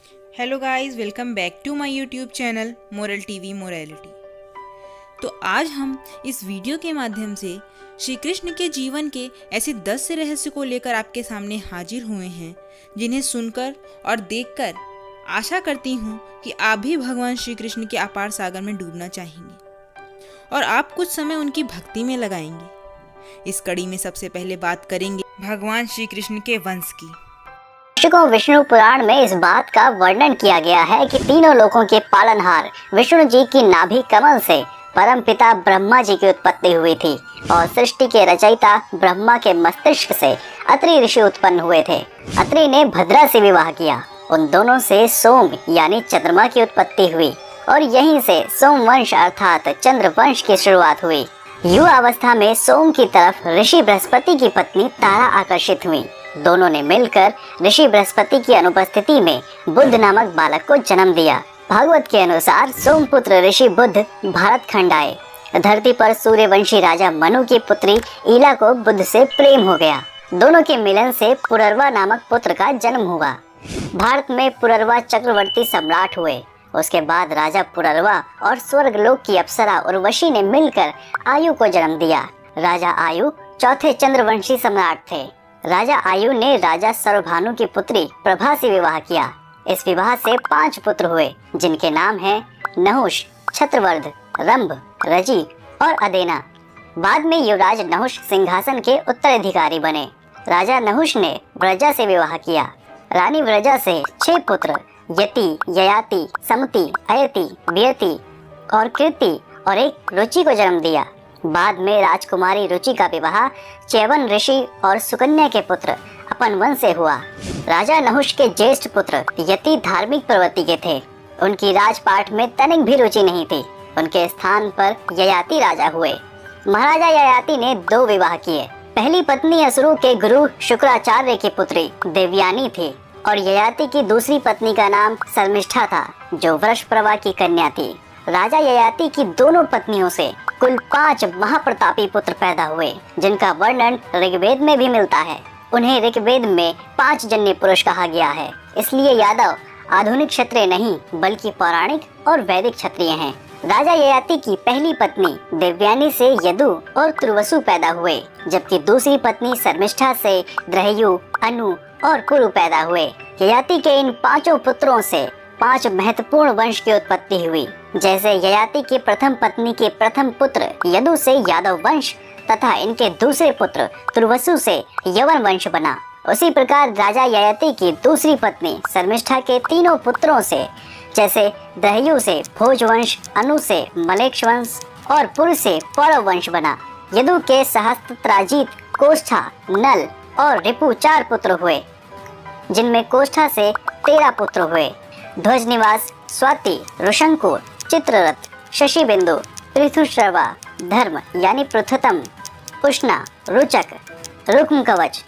Hello guys, welcome back to my YouTube channel Moral TV Morality. तो आज हम इस वीडियो के माध्यम से श्री कृष्ण के जीवन के ऐसे 10 से रहस्य को लेकर आपके सामने हाजिर हुए हैं, जिन्हें सुनकर और देखकर आशा करती हूँ कि आप भी भगवान श्री कृष्ण के अपार सागर में डूबना चाहेंगे और आप कुछ समय उनकी भक्ति में लगाएंगे। इस कड़ी में सबसे पहले बात करेंगे भगवान श्री कृष्ण के वंश की। को विष्णु पुराण में इस बात का वर्णन किया गया है कि तीनों लोकों के पालनहार विष्णु जी की नाभि कमल से परम पिता ब्रह्मा जी की उत्पत्ति हुई थी और सृष्टि के रचयिता ब्रह्मा के मस्तिष्क से अत्रि ऋषि उत्पन्न हुए थे। अत्रि ने भद्रा से विवाह किया। उन दोनों से सोम यानी चंद्रमा की उत्पत्ति हुई और यहीं से सोमवंश अर्थात चंद्र वंश की शुरुआत हुई। युवा अवस्था में सोम की तरफ ऋषि बृहस्पति की पत्नी तारा आकर्षित हुई। दोनों ने मिलकर ऋषि बृहस्पति की अनुपस्थिति में बुद्ध नामक बालक को जन्म दिया। भागवत के अनुसार सोमपुत्र ऋषि बुद्ध भारत खंड आए। धरती पर सूर्यवंशी राजा मनु की पुत्री ईला को बुद्ध से प्रेम हो गया। दोनों के मिलन से पुररवा नामक पुत्र का जन्म हुआ। भारत में पुररवा चक्रवर्ती सम्राट हुए। उसके बाद राजा पुररवा और स्वर्गलोक की अप्सरा उर्वशी ने मिलकर आयु को जन्म दिया। राजा आयु चौथे चंद्रवंशी सम्राट थे। राजा आयु ने राजा सर्वभानु की पुत्री प्रभा से विवाह किया। इस विवाह से 5 पुत्र हुए, जिनके नाम हैं नहुष, छत्रवर्ध, रंभ, रजी और अदेना। बाद में युवराज नहुष सिंहासन के उत्तराधिकारी बने। राजा नहुष ने व्रजा से विवाह किया। रानी व्रजा से 6 पुत्र यति, ययाति, समति, अयति, वियति और कृति और एक रुचि को जन्म दिया। बाद में राजकुमारी रुचि का विवाह चैवन ऋषि और सुकन्या के पुत्र अपन वंश से हुआ। राजा नहुष के ज्येष्ठ पुत्र यति धार्मिक प्रवृत्ति के थे। उनकी राजपाट में तनिक भी रुचि नहीं थी। उनके स्थान पर ययाति राजा हुए। महाराजा ययाति ने 2 विवाह किए। पहली पत्नी असुरों के गुरु शुक्राचार्य की पुत्री देवयानी थी और ययाति की दूसरी पत्नी का नाम शर्मिष्ठा था, जो वृषप्रभा की कन्या थी। राजा ययाति की दोनों पत्नियों से कुल 5 महाप्रतापी पुत्र पैदा हुए, जिनका वर्णन ऋग्वेद में भी मिलता है। उन्हें ऋग्वेद में 5 जन्य पुरुष कहा गया है। इसलिए यादव आधुनिक क्षत्रिय नहीं बल्कि पौराणिक और वैदिक क्षत्रिय हैं। राजा ययाति की पहली पत्नी देवयानी से यदु और तुर्वसु पैदा हुए, जबकि दूसरी पत्नी शर्मिष्ठा से द्रहयु, अनु और कुरु पैदा हुए। ययाति के इन 5 पुत्रों से 5 महत्वपूर्ण वंश की उत्पत्ति हुई। जैसे ययाति की प्रथम पत्नी के प्रथम पुत्र यदु से यादव वंश तथा इनके दूसरे पुत्र तुर्वसु से यवन वंश बना, उसी प्रकार राजा ययाति की दूसरी पत्नी शर्मिष्ठा के तीनों पुत्रों से, जैसे दहयु से भोज वंश, अनु से मलेक्ष वंश और पुर से पौरव वंश बना। यदु के सहस्त्राजित, कोष्ठा, नल और रिपु 4 पुत्र हुए, जिनमें कोष्ठा से 13 पुत्र हुए। ध्वज निवास, स्वाति, ऋषंकुर, चित्ररथ, शशिबिंदु, पृथुश्रवा, धर्म यानी पृथुतम, उष्णा, रुचक, रुक्म कवच,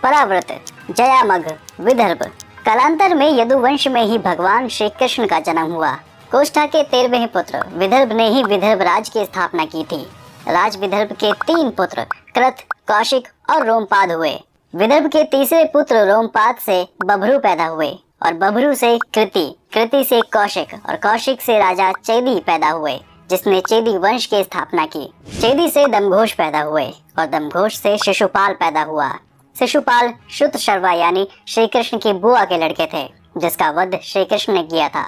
पराव्रत, जयामघ, विदर्भ। कालांतर में यदुवंश में ही भगवान श्री कृष्ण का जन्म हुआ। कोष्ठा के 13वें पुत्र विदर्भ ने ही विदर्भ राज की स्थापना की थी। राज विदर्भ के 3 पुत्र कृत, कौशिक और रोमपाद हुए। विदर्भ के तीसरे पुत्र रोमपाद से बभ्रू पैदा हुए और बभ्रू से कृति, कृति से कौशिक और कौशिक से राजा चेदी पैदा हुए, जिसने चेदी वंश की स्थापना की। चेदी से दमघोष पैदा हुए और दमघोष से शिशुपाल पैदा हुआ। शिशुपाल श्रुत शर्वा यानी श्री कृष्ण की बुआ के लड़के थे, जिसका वध श्री कृष्ण ने किया था।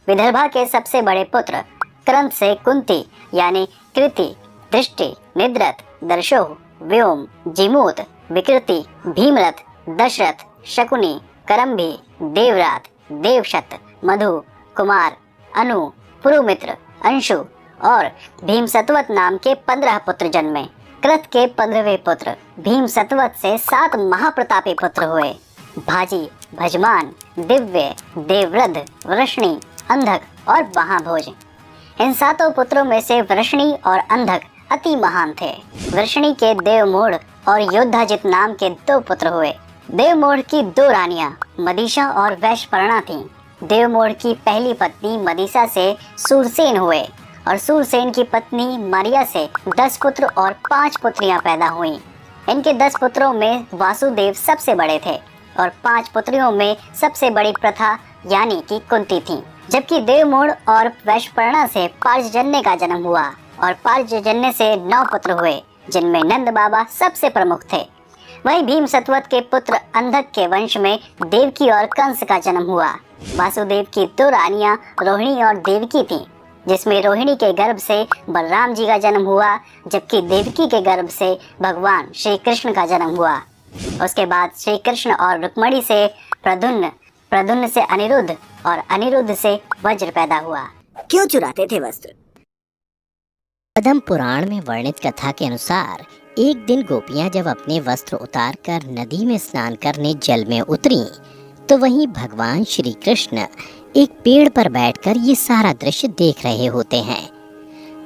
विदर्भा के सबसे बड़े पुत्र क्रंत से कुंती यानी कृति, दृष्टि, निद्रत, दर्शोह, व्योम, जिमूत, विकृति, भीमरथ, दशरथ, शकुनी, करम्भी, देवरात, देवशत, मधु, कुमार, अनु, पुरुमित्र, अंशु और भीमसतवत नाम के 15 पुत्र जन्मे। कृत के 15वें पुत्र भीमसतवत से 7 महाप्रतापी पुत्र हुए। भाजी, भजमान, दिव्य, देवरथ, वृष्णि, अंधक और महाभोज। इन 7 पुत्रों में से वृष्णि और अंधक अति महान थे। वृष्णि के देवमूढ़ और योद्धाजित नाम के 2 पुत्र हुए। देवमूढ़ की 2 रानियां मदीशा और वैशपर्णा थीं। देवमूढ़ की पहली पत्नी मदीसा से सूरसेन हुए और सूरसेन की पत्नी मारिया से 10 पुत्र और 5 पुत्रियां पैदा हुईं। इनके 10 पुत्रों में वासुदेव सबसे बड़े थे और 5 पुत्रियों में सबसे बड़ी प्रथा यानी कि कुंती थी, जबकि देवमूढ़ और वैशपर्णा से पार्जन्य का जन्म हुआ और पार्जन्य से 9 पुत्र हुए, जिनमें नंद बाबा सबसे प्रमुख थे। वहीं भीम सतवत के पुत्र अंधक के वंश में देवकी और कंस का जन्म हुआ। वासुदेव की 2 रानियां रोहिणी और देवकी थीं, जिसमें रोहिणी के गर्भ से बलराम जी का जन्म हुआ, जबकि देवकी के गर्भ से भगवान श्री कृष्ण का जन्म हुआ। उसके बाद श्री कृष्ण और रुक्मणी से प्रद्युम्न, प्रद्युम्न से अनिरुद्ध और अनिरुद्ध से वज्र पैदा हुआ। क्यों चुराते थे वस्त्र? पद्म पुराण में वर्णित कथा के अनुसार एक दिन गोपियां जब अपने वस्त्र उतारकर नदी में स्नान करने जल में उतरी, तो वहीं भगवान श्री कृष्ण एक पेड़ पर बैठकर ये सारा दृश्य देख रहे होते हैं।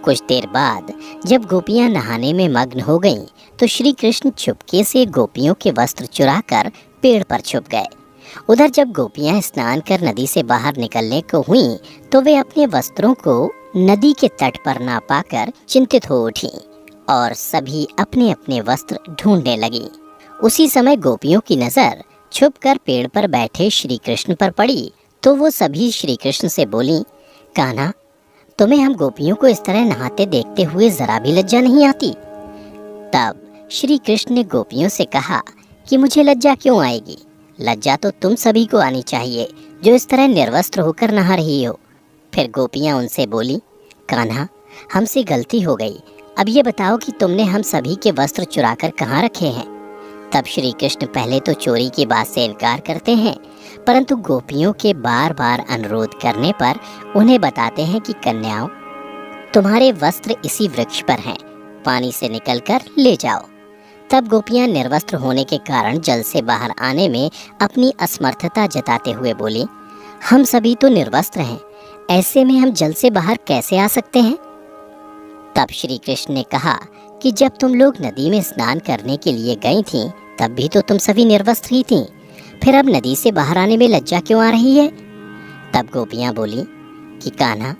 कुछ देर बाद जब गोपियां नहाने में मग्न हो गईं, तो श्री कृष्ण चुपके से गोपियों के वस्त्र चुराकर पेड़ पर छुप गए। उधर जब गोपियां स्नान कर नदी से बाहर निकलने को हुईं, तो वे अपने वस्त्रों को नदी के तट पर ना पाकर चिंतित हो उठीं और सभी अपने अपने वस्त्र ढूंढने लगी। उसी समय गोपियों की नजर छुपकर पेड़ पर बैठे श्री कृष्ण पर पड़ी, तो वो सभी श्री कृष्ण से बोली, कान्हा, तुम्हें हम गोपियों को इस तरह नहाते देखते हुए जरा भी लज्जा नहीं आती? तब श्री कृष्ण ने गोपियों से कहा कि मुझे लज्जा क्यों आएगी? लज्जा तो तुम सभी को आनी चाहिए जो इस तरह निर्वस्त्र होकर नहा रही हो। फिर गोपियां उनसे बोली, कान्हा, हमसे गलती हो गई, अब ये बताओ कि तुमने हम सभी के वस्त्र चुराकर कहाँ रखे हैं? तब श्री कृष्ण पहले तो चोरी की बात से इनकार करते हैं, परंतु गोपियों के बार बार अनुरोध करने पर उन्हें बताते हैं कि कन्याओं, तुम्हारे वस्त्र इसी वृक्ष पर हैं, पानी से निकलकर ले जाओ। तब गोपियां निर्वस्त्र होने के कारण जल से बाहर आने में अपनी असमर्थता जताते हुए बोली, हम सभी तो निर्वस्त्र हैं, ऐसे में हम जल से बाहर कैसे आ सकते हैं? तब श्री कृष्ण ने कहा कि जब तुम लोग नदी में स्नान करने के लिए गई थीं, तब भी तो तुम सभी निर्वस्त्र ही थीं, फिर अब नदी से बाहर आने में लज्जा क्यों आ रही है? तब गोपियां बोली कि कान्हा,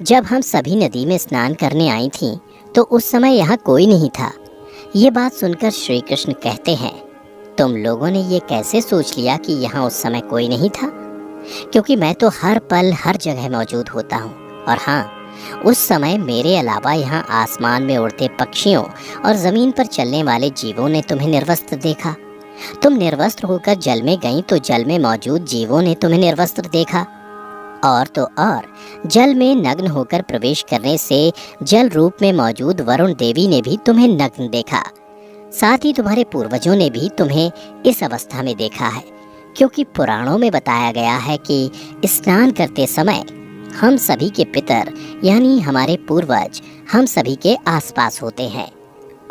जब हम सभी नदी में स्नान करने आई थीं, तो उस समय यहाँ कोई नहीं था। ये बात सुनकर श्री कृष्ण कहते हैं, तुम लोगों ने ये कैसे सोच लिया कि यहाँ उस समय कोई नहीं था? क्योंकि मैं तो हर पल हर जगह मौजूद होता हूँ, और हाँ, उस समय मेरे अलावा यहाँ आसमान में उड़ते पक्षियों और जमीन पर चलने वाले जीवों ने तुम्हें निर्वस्त्र देखा। तुम निर्वस्त्र होकर जल में गईं, तो जल में मौजूद जीवों ने तुम्हें निर्वस्त्र देखा, और तो और जल में नग्न होकर प्रवेश करने से जल रूप में मौजूद वरुण देवी ने भी तुम्हें नग्न देखा। साथ ही तुम्हारे पूर्वजों ने भी तुम्हें इस अवस्था में देखा है, क्योंकि पुराणों में बताया गया है कि स्नान करते समय हम सभी के पितर यानी हमारे पूर्वज हम सभी के आसपास होते हैं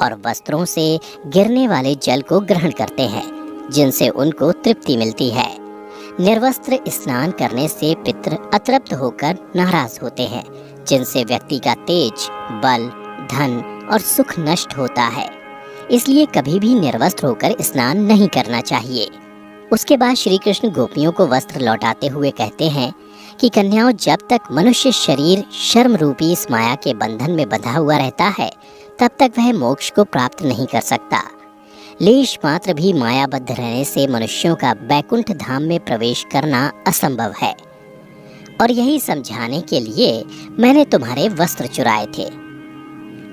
और वस्त्रों से गिरने वाले जल को ग्रहण करते हैं, जिनसे उनको तृप्ति मिलती है। निर्वस्त्र स्नान करने से पितर अतृप्त होकर नाराज होते हैं, जिनसे व्यक्ति का तेज, बल, धन और सुख नष्ट होता है। इसलिए कभी भी निर्वस्त्र होकर स्नान नहीं करना चाहिए। उसके बाद श्री कृष्ण गोपियों को वस्त्र लौटाते हुए कहते हैं कि कन्याओं, जब तक मनुष्य शरीर शर्म रूपी इस माया के बंधन में बंधा हुआ रहता है, तब तक वह मोक्ष को प्राप्त नहीं कर सकता। लेश मात्र भी मायाबद्ध रहने से मनुष्यों का बैकुंठ धाम में प्रवेश करना असंभव है, और यही समझाने के लिए मैंने तुम्हारे वस्त्र चुराए थे।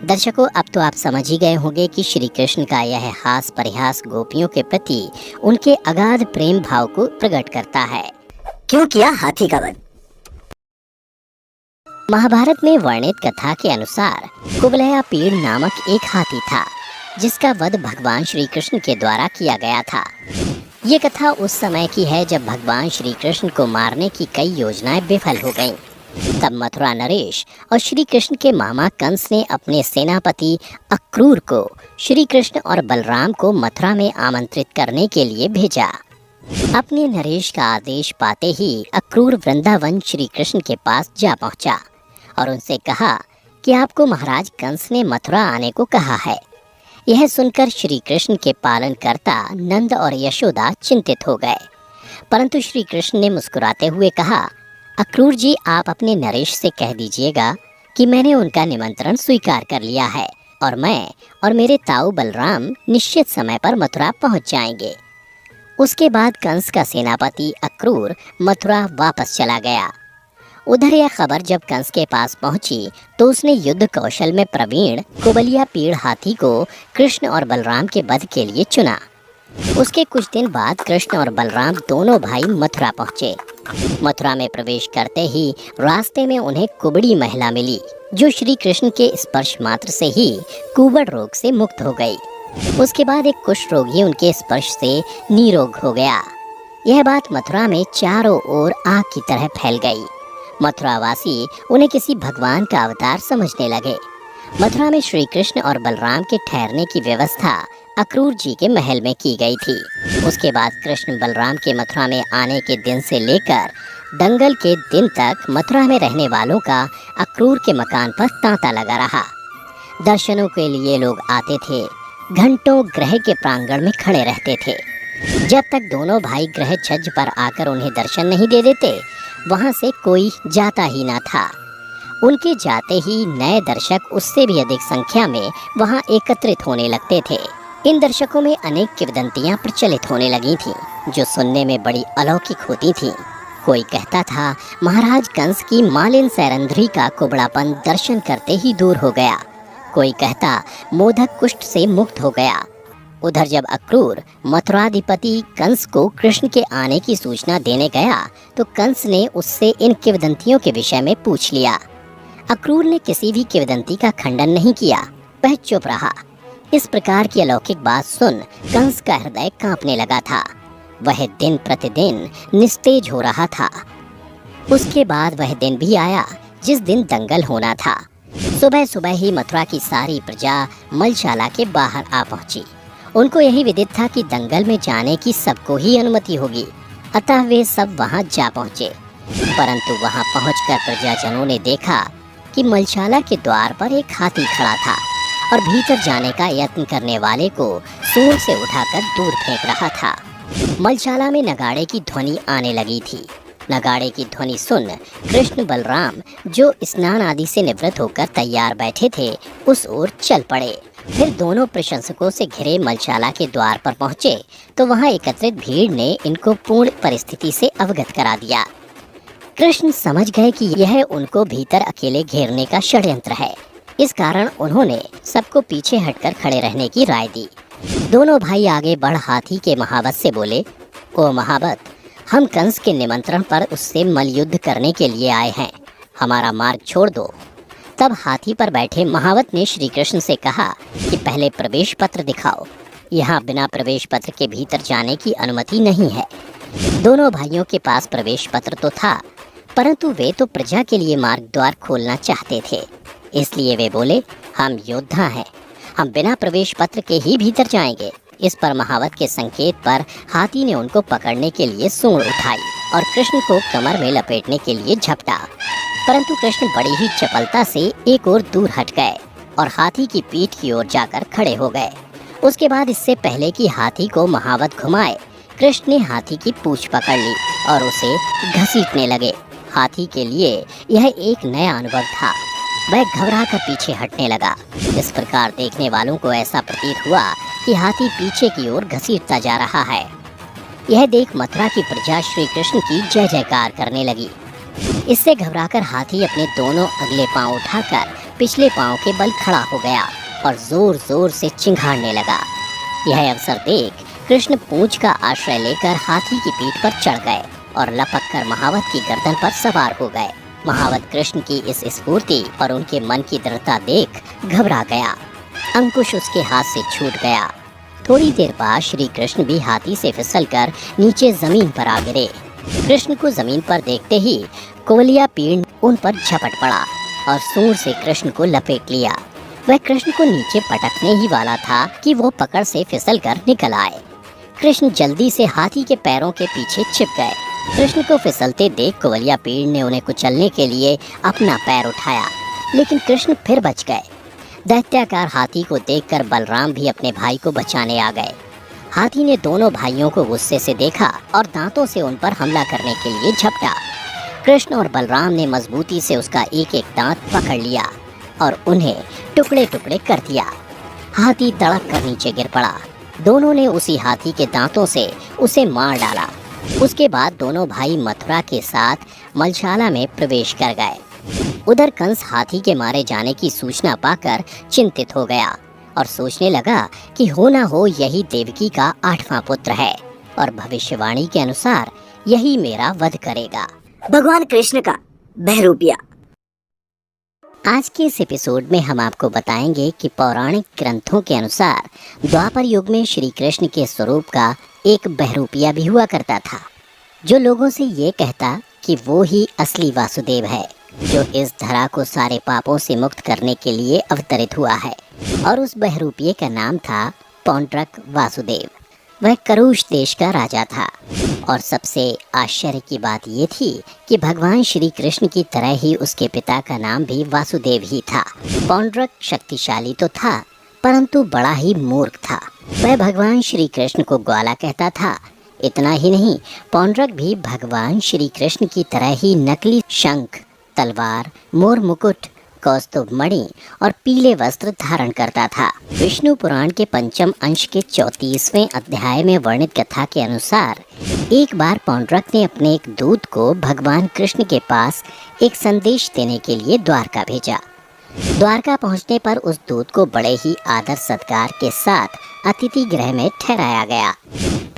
दर्शकों, अब तो आप समझ ही गए होंगे कि श्री कृष्ण का यह हास परिहास गोपियों के प्रति उनके अगाध प्रेम भाव को प्रकट करता है। क्यों किया हाथी का वध? महाभारत में वर्णित कथा के अनुसार कुवलयापीड़ नामक एक हाथी था, जिसका वध भगवान श्री कृष्ण के द्वारा किया गया था। ये कथा उस समय की है जब भगवान श्री कृष्ण को मारने की कई योजनाएं विफल हो गईं। तब मथुरा नरेश और श्री कृष्ण के मामा कंस ने अपने सेनापति अक्रूर को श्री कृष्ण और बलराम को मथुरा में आमंत्रित करने के लिए भेजा। अपने नरेश का आदेश पाते ही अक्रूर वृंदावन श्री कृष्ण के पास जा पहुंचा और उनसे कहा कि आपको महाराज कंस ने मथुरा आने को कहा है। यह सुनकर श्री कृष्ण के पालनकर्ता नंद और यशोदा चिंतित हो गए, परंतु श्री कृष्ण ने मुस्कुराते हुए कहा, अक्रूर जी, आप अपने नरेश से कह दीजिएगा कि मैंने उनका निमंत्रण स्वीकार कर लिया है और मैं और मेरे ताऊ बलराम निश्चित समय पर मथुरा पहुंच जाएंगे। उसके बाद कंस का सेनापति अक्रूर मथुरा वापस चला गया। उधर यह खबर जब कंस के पास पहुंची तो उसने युद्ध कौशल में प्रवीण कुबलिया पीड़ हाथी को कृष्ण और बलराम के वध के लिए चुना। उसके कुछ दिन बाद कृष्ण और बलराम दोनों भाई मथुरा पहुंचे। मथुरा में प्रवेश करते ही रास्ते में उन्हें कुबड़ी महिला मिली, जो श्री कृष्ण के स्पर्श मात्र से ही कुबड़ रोग से मुक्त हो गई। उसके बाद एक कुष्ठ रोगी उनके स्पर्श से निरोग हो गया। यह बात मथुरा में चारों ओर आग की तरह फैल गई। मथुरावासी उन्हें किसी भगवान का अवतार समझने लगे। मथुरा में श्री कृष्ण और बलराम के ठहरने की व्यवस्था अक्रूर जी के महल में की गई थी। उसके बाद कृष्ण बलराम के मथुरा में आने के दिन से लेकर दंगल के दिन तक मथुरा में रहने वालों का अक्रूर के मकान पर तांता लगा रहा। दर्शनों के लिए लोग आते थे, घंटों गृह के प्रांगण में खड़े रहते थे। जब तक दोनों भाई गृह छज्ज पर आकर उन्हें दर्शन नहीं दे देते, वहां से कोई जाता ही ना था। उनके जाते ही नए दर्शक उससे भी अधिक संख्या में वहां एकत्रित होने लगते थे। इन दर्शकों में अनेक किंवदंतियां प्रचलित होने लगी थीं, जो सुनने में बड़ी अलौकिक होती थीं। कोई कहता था महाराज कंस की मालिन सैरंध्री का कुबड़ापन दर्शन करते ही दूर हो गया। कोई कहता मोदक कुष्ठ से मुक्त हो गया। उधर जब अक्रूर मथुराधिपति कंस को कृष्ण के आने की सूचना देने गया तो कंस ने उससे इन किंवदंतियों के विषय में पूछ लिया। अक्रूर ने किसी भी किंवदंती का खंडन नहीं किया, वह चुप रहा। इस प्रकार की अलौकिक बात सुन कंस का हृदय कांपने लगा था। वह दिन प्रतिदिन निस्तेज हो रहा था। उसके बाद वह दिन भी आया जिस दिन दंगल होना था। सुबह सुबह ही मथुरा की सारी प्रजा मलशाला के बाहर आ पहुंची। उनको यही विदित था कि दंगल में जाने की सबको ही अनुमति होगी, अतः वे सब वहां जा पहुंचे। परंतु वहां पहुंचकर प्रजाजनों ने देखा कि मलशाला के द्वार पर एक हाथी खड़ा था और भीतर जाने का यत्न करने वाले को सूंड से उठाकर दूर फेंक रहा था। मलशाला में नगाड़े की ध्वनि आने लगी थी। नगाड़े की ध्वनि सुन कृष्ण बलराम, जो स्नान आदि से निवृत्त होकर तैयार बैठे थे, उस ओर चल पड़े। फिर दोनों प्रशंसकों से घिरे मलशाला के द्वार पर पहुंचे तो वहां एकत्रित भीड़ ने इनको पूर्ण परिस्थिति से अवगत करा दिया। कृष्ण समझ गए कि यह उनको भीतर अकेले घेरने का षड्यंत्र है। इस कारण उन्होंने सबको पीछे हटकर खड़े रहने की राय दी। दोनों भाई आगे बढ़ हाथी के महावत से बोले, ओ महावत, हम कंस के निमंत्रण पर उससे मल्लयुद्ध करने के लिए आए हैं, हमारा मार्ग छोड़ दो। तब हाथी पर बैठे महावत ने श्री कृष्ण से कहा कि पहले प्रवेश पत्र दिखाओ, यहाँ बिना प्रवेश पत्र के भीतर जाने की अनुमति नहीं है। दोनों भाइयों के पास प्रवेश पत्र तो था, परंतु वे तो प्रजा के लिए मार्ग द्वार खोलना चाहते थे। इसलिए वे बोले, हम योद्धा हैं, हम बिना प्रवेश पत्र के ही भीतर जाएंगे। इस पर महावत के संकेत पर हाथी ने उनको पकड़ने के लिए सूंड उठाई और कृष्ण को कमर में लपेटने के लिए झपटा, परंतु कृष्ण बड़ी ही चपलता से एक ओर दूर हट गए और हाथी की पीठ की ओर जाकर खड़े हो गए। उसके बाद इससे पहले कि हाथी को महावत घुमाए, कृष्ण ने हाथी की पूंछ पकड़ ली और उसे घसीटने लगे। हाथी के लिए यह एक नया अनुभव था। वह घबराकर पीछे हटने लगा। इस प्रकार देखने वालों को ऐसा प्रतीत हुआ कि हाथी पीछे की ओर घसीटता जा रहा है। यह देख मथुरा की प्रजा श्री कृष्ण की जय जयकार करने लगी। इससे घबराकर हाथी अपने दोनों अगले पांव उठाकर पिछले पांव के बल खड़ा हो गया और जोर जोर से चिंघाड़ने लगा। यह अवसर देख कृष्ण पूंछ का आश्रय लेकर हाथी की पीठ पर चढ़ गए और लपक कर महावत की गर्दन पर सवार हो गए। महावत कृष्ण की इस स्फूर्ति और उनके मन की दृढ़ता देख घबरा गया। अंकुश उसके हाथ से छूट गया। थोड़ी देर बाद श्री कृष्ण भी हाथी से फिसलकर नीचे जमीन पर आ गिरे। कृष्ण को जमीन पर देखते ही कुबलिया पीड़ उन पर झपट पड़ा और सूंड से कृष्ण को लपेट लिया। वह कृष्ण को नीचे पटकने ही वाला था कि वो पकड़ से फिसलकर निकल आए। कृष्ण जल्दी से हाथी के पैरों के पीछे छिप गए। कृष्ण को फिसलते देख कुबलिया पीड़ ने उन्हें कुचलने के लिए अपना पैर उठाया, लेकिन कृष्ण फिर बच गए। दैत्याकार हाथी को देखकर बलराम भी अपने भाई को बचाने आ गए। हाथी ने दोनों भाइयों को गुस्से से देखा और दांतों से उन पर हमला करने के लिए झपटा। कृष्ण और बलराम ने मजबूती से उसका एक एक दांत पकड़ लिया और उन्हें टुकड़े टुकड़े कर दिया। हाथी तड़प कर नीचे गिर पड़ा। दोनों ने उसी हाथी के दांतों से उसे मार डाला। उसके बाद दोनों भाई मथुरा के साथ मलशाला में प्रवेश कर गए। उधर कंस हाथी के मारे जाने की सूचना पाकर चिंतित हो गया और सोचने लगा कि हो ना हो यही देवकी का 8वां पुत्र है और भविष्यवाणी के अनुसार यही मेरा वध करेगा। भगवान कृष्ण का बहरूपिया। आज के इस एपिसोड में हम आपको बताएंगे कि पौराणिक ग्रंथों के अनुसार द्वापर युग में श्री कृष्ण के स्वरूप का एक बहरूपिया भी हुआ करता था, जो लोगों से ये कहता कि वो ही असली वासुदेव है, जो इस धरा को सारे पापों से मुक्त करने के लिए अवतरित हुआ है। और उस बहरूपिये का नाम था पौंड्रक वासुदेव। वह करुष देश का राजा था और सबसे आश्चर्य की बात ये थी कि भगवान श्री कृष्ण की तरह ही उसके पिता का नाम भी वासुदेव ही था। पौंड्रक शक्तिशाली तो था, परंतु बड़ा ही मूर्ख था। वह भगवान श्री कृष्ण को ग्वाला कहता था। इतना ही नहीं, पौंड्रक भी भगवान श्री कृष्ण की तरह ही नकली शंख, तलवार, मोर मुकुट, कौस्तुभ मणि और पीले वस्त्र धारण करता था। विष्णु पुराण के 5म अंश के 34वें अध्याय में वर्णित कथा के अनुसार एक बार पौंड्रक ने अपने एक दूत को भगवान कृष्ण के पास एक संदेश देने के लिए द्वारका भेजा। द्वारका पहुंचने पर उस दूत को बड़े ही आदर सत्कार के साथ अतिथि गृह में ठहराया गया।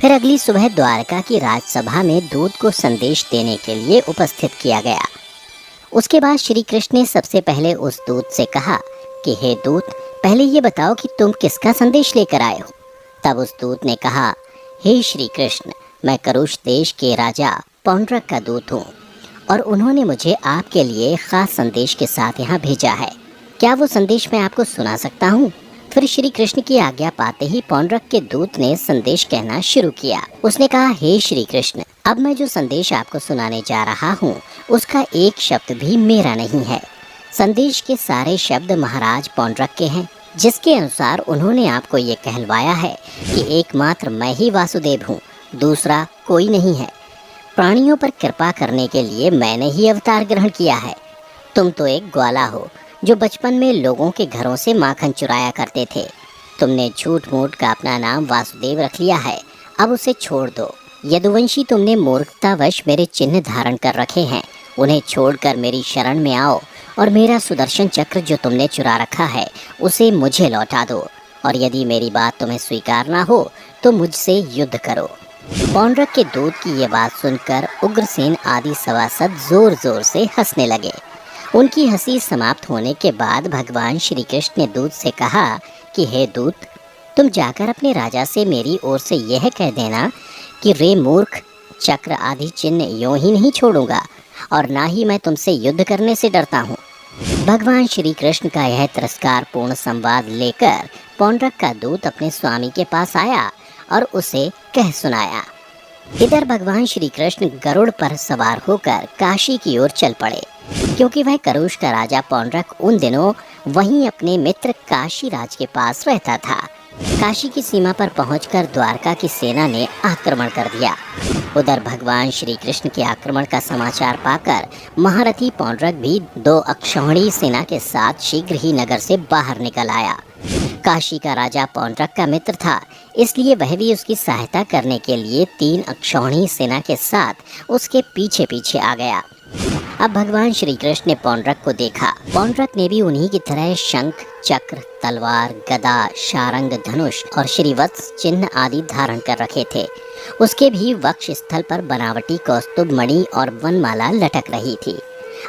फिर अगली सुबह द्वारका की राजसभा में दूत को संदेश देने के लिए उपस्थित किया गया। उसके बाद श्री कृष्ण ने सबसे पहले उस दूत से कहा कि हे दूत, पहले ये बताओ कि तुम किसका संदेश लेकर आए हो। तब उस दूत ने कहा, हे श्री कृष्ण, मैं करुष देश के राजा पौंड्रक का दूत हूँ और उन्होंने मुझे आपके लिए खास संदेश के साथ यहाँ भेजा है। क्या वो संदेश मैं आपको सुना सकता हूँ? फिर श्री कृष्ण की आज्ञा पाते ही पौंड्रक के दूत ने संदेश कहना शुरू किया। उसने कहा, हे श्री कृष्ण, अब मैं जो संदेश आपको सुनाने जा रहा हूँ उसका एक शब्द भी मेरा नहीं है। संदेश के सारे शब्द महाराज पौंड्रक के हैं, जिसके अनुसार उन्होंने आपको ये कहलवाया है कि एकमात्र मैं ही वासुदेव हूँ, दूसरा कोई नहीं है। प्राणियों पर कृपा करने के लिए मैंने ही अवतार ग्रहण किया है। तुम तो एक ग्वाला हो जो बचपन में लोगों के घरों से माखन चुराया करते थे। तुमने झूठ मूठ का अपना नाम वासुदेव रख लिया है, अब उसे छोड़ दो। यदुवंशी तुमने मूर्खतावश मेरे चिन्ह धारण कर रखे हैं, उन्हें छोड़कर मेरी शरण में आओ और मेरा सुदर्शन चक्र जो तुमने चुरा रखा है उसे मुझे लौटा दो, और यदि मेरी बात तुम्हें स्वीकार ना हो तो मुझसे युद्ध करो। पौंड्रक के दूत की ये बात सुनकर उग्रसेन आदि सभासद जोर जोर से हंसने लगे। उनकी हंसी समाप्त होने के बाद भगवान श्री कृष्ण ने दूत से कहा कि हे दूत, तुम जाकर अपने राजा से मेरी ओर से यह कह देना कि रे मूर्ख, चक्र आदि चिन्ह यूं ही नहीं छोड़ूंगा और ना ही मैं तुमसे युद्ध करने से डरता हूँ। भगवान श्री कृष्ण का यह तिरस्कार पूर्ण संवाद लेकर पौंड्रक का दूत अपने स्वामी के पास आया और उसे कह सुनाया। इधर भगवान श्री कृष्ण गरुड़ पर सवार होकर काशी की ओर चल पड़े, क्योंकि वह करुष का राजा पौंड्रक उन दिनों वहीं अपने मित्र काशी राज के पास रहता था। काशी की सीमा पर पहुंचकर द्वारका की सेना ने आक्रमण कर दिया। उधर भगवान श्री कृष्ण के आक्रमण का समाचार पाकर महारथी पौंड्रक भी 2 अक्षौहिणी सेना के साथ शीघ्र ही नगर से बाहर निकल आया। काशी का राजा पौंड्रक का मित्र था, इसलिए वह भी उसकी सहायता करने के लिए 3 अक्षौहिणी सेना के साथ उसके पीछे पीछे आ गया। अब भगवान श्री कृष्ण ने पौंड्रक को देखा। पौंड्रक ने भी उन्हीं की तरह शंख, चक्र, तलवार, गदा, शारंग, धनुष और श्रीवत्स चिन्ह आदि धारण कर रखे थे। उसके भी वक्ष स्थल पर बनावटी कौस्तुभ मणि और वनमाला लटक रही थी,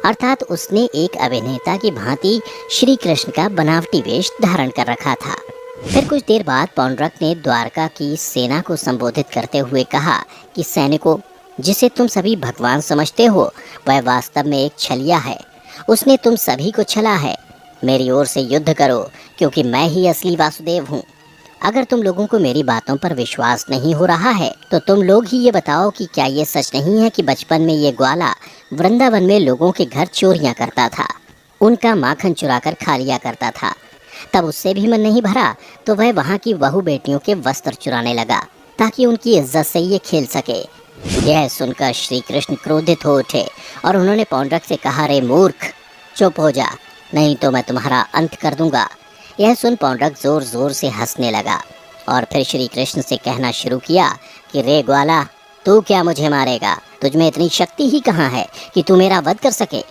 अर्थात उसने एक अभिनेता की भांति श्री कृष्ण का बनावटी वेश धारण कर रखा था। फिर कुछ देर बाद पौंड्रक ने द्वारका की सेना को संबोधित करते हुए कहा कि सैनिकों, जिसे तुम सभी भगवान समझते हो वह वास्तव में एक छलिया है। उसने तुम सभी को छला है। मेरी ओर से युद्ध करो, क्योंकि मैं ही असली वासुदेव हूँ। अगर तुम लोगों को मेरी बातों पर विश्वास नहीं हो रहा है तो तुम लोग ही ये बताओ कि क्या ये सच नहीं है कि बचपन में ये ग्वाला वृंदावन में लोगों के घर चोरियां करता था, उनका माखन चुराकर खा लिया करता था। तब उससे भी मन नहीं भरा तो वह वहाँ की बहू बेटियों के वस्त्र चुराने लगा ताकि उनकी इज्जत से ये खेल सके। यह सुनकर श्री कृष्ण क्रोधित हो उठे और उन्होंने पौंड्रक से कहा, रे मूर्ख, चुप हो जा, नहीं तो मैं तुम्हारा अंत कर दूंगा। यह सुन पौंड्रक जोर जोर से हंसने लगा और फिर श्री कृष्ण से कहना शुरू किया कि रे ग्वाला, तू क्या मुझे मारेगा? तुझमें इतनी शक्ति ही कहाँ है कि तू मेरा वध कर सके?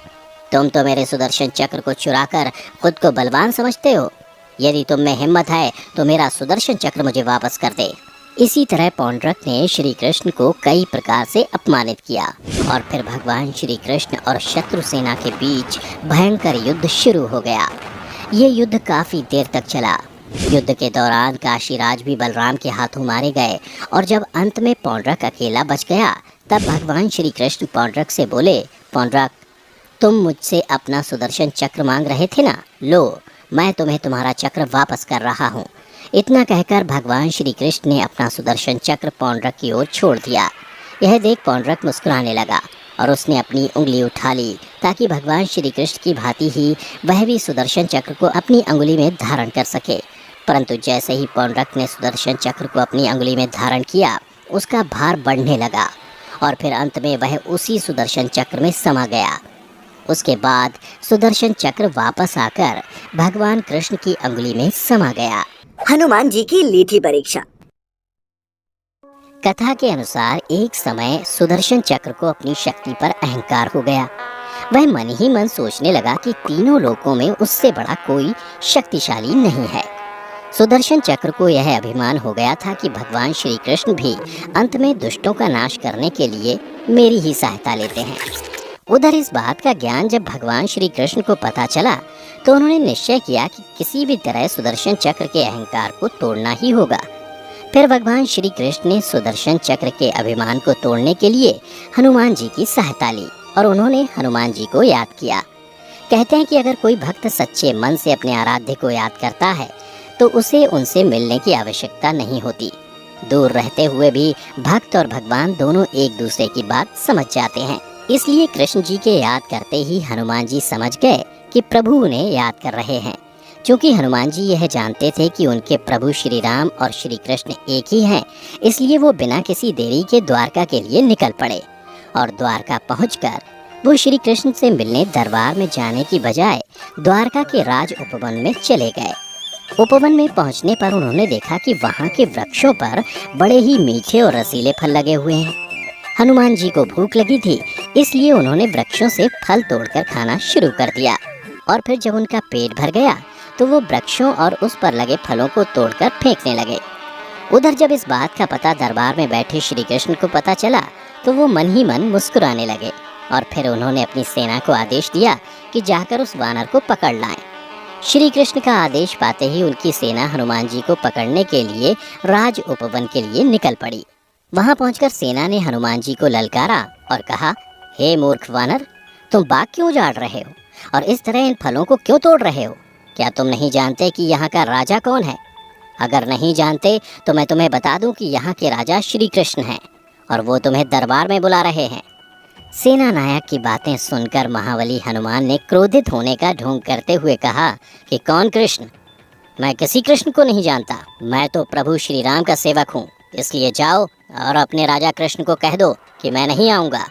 तुम तो मेरे सुदर्शन चक्र को चुराकर खुद को बलवान समझते हो। यदि तुम में हिम्मत है तो मेरा सुदर्शन चक्र मुझे वापस कर दे। इसी तरह पौंड्रक ने श्री कृष्ण को कई प्रकार से अपमानित किया और फिर भगवान श्री कृष्ण और शत्रु सेना के बीच भयंकर युद्ध शुरू हो गया। ये युद्ध काफी देर तक चला। युद्ध के दौरान काशीराज भी बलराम के हाथों मारे गए और जब अंत में पौंड्रक अकेला बच गया तब भगवान श्री कृष्ण पौंड्रक से बोले, पौंड्रक, तुम मुझसे अपना सुदर्शन चक्र मांग रहे थे ना, लो मैं तुम्हें तुम्हारा चक्र वापस कर रहा हूँ। इतना कहकर भगवान श्री कृष्ण ने अपना सुदर्शन चक्र पौंड्रक की ओर छोड़ दिया। यह देख पौंड्रक मुस्कुराने लगा और उसने अपनी उंगली उठा ली ताकि भगवान श्री कृष्ण की भांति ही वह भी सुदर्शन चक्र को अपनी अंगुली में धारण कर सके। परंतु जैसे ही पौंड्रक ने सुदर्शन चक्र को अपनी अंगुली में धारण किया, उसका भार बढ़ने लगा और फिर अंत में वह उसी सुदर्शन चक्र में समा गया। उसके बाद सुदर्शन चक्र वापस आकर भगवान कृष्ण की अंगुली में समा गया। हनुमान जी की ली थी परीक्षा। कथा के अनुसार एक समय सुदर्शन चक्र को अपनी शक्ति पर अहंकार हो गया। वह मन ही मन सोचने लगा कि तीनों लोकों में उससे बड़ा कोई शक्तिशाली नहीं है। सुदर्शन चक्र को यह अभिमान हो गया था कि भगवान श्री कृष्ण भी अंत में दुष्टों का नाश करने के लिए मेरी ही सहायता लेते हैं। उधर इस बात का ज्ञान जब भगवान श्री कृष्ण को पता चला तो उन्होंने निश्चय किया कि किसी भी तरह सुदर्शन चक्र के अहंकार को तोड़ना ही होगा। फिर भगवान श्री कृष्ण ने सुदर्शन चक्र के अभिमान को तोड़ने के लिए हनुमान जी की सहायता ली और उन्होंने हनुमान जी को याद किया। कहते हैं कि अगर कोई भक्त सच्चे मन से अपने आराध्य को याद करता है तो उसे उनसे मिलने की आवश्यकता नहीं होती। दूर रहते हुए भी भक्त और भगवान दोनों एक दूसरे की बात समझ जाते हैं। इसलिए कृष्ण जी के याद करते ही हनुमान जी समझ गए कि प्रभु उन्हें याद कर रहे हैं। क्योंकि हनुमान जी यह जानते थे कि उनके प्रभु श्री राम और श्री कृष्ण एक ही हैं, इसलिए वो बिना किसी देरी के द्वारका के लिए निकल पड़े और द्वारका पहुंचकर वो श्री कृष्ण से मिलने दरबार में जाने की बजाय द्वारका के राज उपवन में चले गए। उपवन में पहुंचने पर उन्होंने देखा कि वहां के वृक्षों पर बड़े ही मीठे और रसीले फल लगे हुए हैं। हनुमान जी को भूख लगी थी, इसलिए उन्होंने वृक्षों से फल तोड़कर खाना शुरू कर दिया और फिर जब उनका पेट भर गया तो वो वृक्षों और उस पर लगे फलों को तोड़कर फेंकने लगे। उधर जब इस बात का पता दरबार में बैठे श्री कृष्ण को पता चला तो वो मन ही मन मुस्कुराने लगे और फिर उन्होंने अपनी सेना को आदेश दिया कि जाकर उस वानर को पकड़ लाएं। श्री कृष्ण का आदेश पाते ही उनकी सेना हनुमान जी को पकड़ने के लिए राज उपवन के लिए निकल पड़ी। वहां पहुंचकर सेना ने हनुमान जी को ललकारा और कहा, हे मूर्ख वानर, तुम बाग क्यों उजाड़ रहे हो और इस तरह इन फलों को क्यों तोड़ रहे हो? क्या तुम नहीं जानते कि यहाँ का राजा कौन है? अगर नहीं जानते तो मैं तुम्हें बता दूं कि यहाँ के राजा श्री कृष्ण हैं और वो तुम्हें दरबार में बुला रहे हैं। सेना नायक की बातें सुनकर महाबली हनुमान ने क्रोधित होने का ढोंग करते हुए कहा कि कौन कृष्ण? मैं किसी कृष्ण को नहीं जानता। मैं तो प्रभु श्री राम का सेवक हूँ। इसलिए जाओ और अपने राजा कृष्ण को कह दो कि मैं नहीं आऊँगा।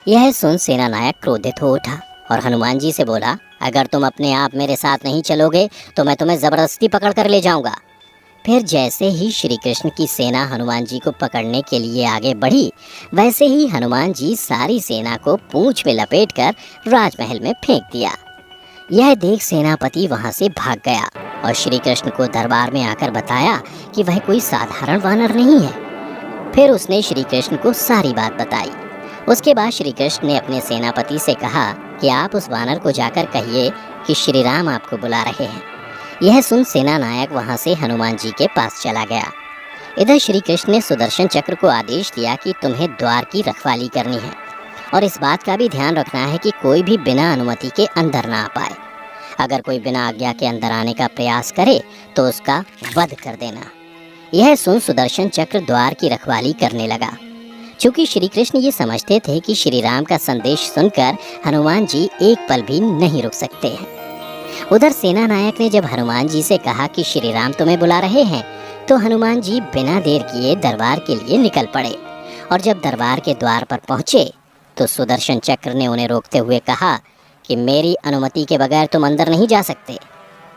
यह सुन सेना नायक क्रोधित हो उठा और हनुमान जी से बोला, अगर तुम अपने आप मेरे साथ नहीं चलोगे तो मैं तुम्हें जबरदस्ती पकड़ कर ले जाऊँगा। फिर जैसे ही श्री कृष्ण की सेना हनुमान जी को पकड़ने के लिए आगे बढ़ी, वैसे ही हनुमान जी सारी सेना को पूंछ में लपेटकर राजमहल में फेंक दिया। यह देख सेनापति वहां से भाग गया और श्री कृष्ण को दरबार में आकर बताया कि वह कोई साधारण वानर नहीं है। फिर उसने श्री कृष्ण को सारी बात बताई। उसके बाद श्री कृष्ण ने अपने सेनापति से कहा कि आप उस वानर को जाकर कहिए कि श्री राम आपको बुला रहे हैं। यह सुन सेना नायक वहां से हनुमान जी के पास चला गया। इधर श्री कृष्ण ने सुदर्शन चक्र को आदेश दिया कि तुम्हें द्वार की रखवाली करनी है और इस बात का भी ध्यान रखना है कि कोई भी बिना अनुमति के अंदर ना आ पाए। अगर कोई बिना आज्ञा के अंदर आने का प्रयास करे तो उसका वध कर देना। यह सुन सुदर्शन चक्र द्वार की रखवाली करने लगा। चूँकि श्री कृष्ण ये समझते थे कि श्री राम का संदेश सुनकर हनुमान जी एक पल भी नहीं रुक सकते हैं। उधर सेना नायक ने जब हनुमान जी से कहा कि श्री राम तुम्हें बुला रहे हैं तो हनुमान जी बिना देर किए दरबार के लिए निकल पड़े और जब दरबार के द्वार पर पहुंचे तो सुदर्शन चक्र ने उन्हें रोकते हुए कहा कि मेरी अनुमति के बगैर तुम अंदर नहीं जा सकते।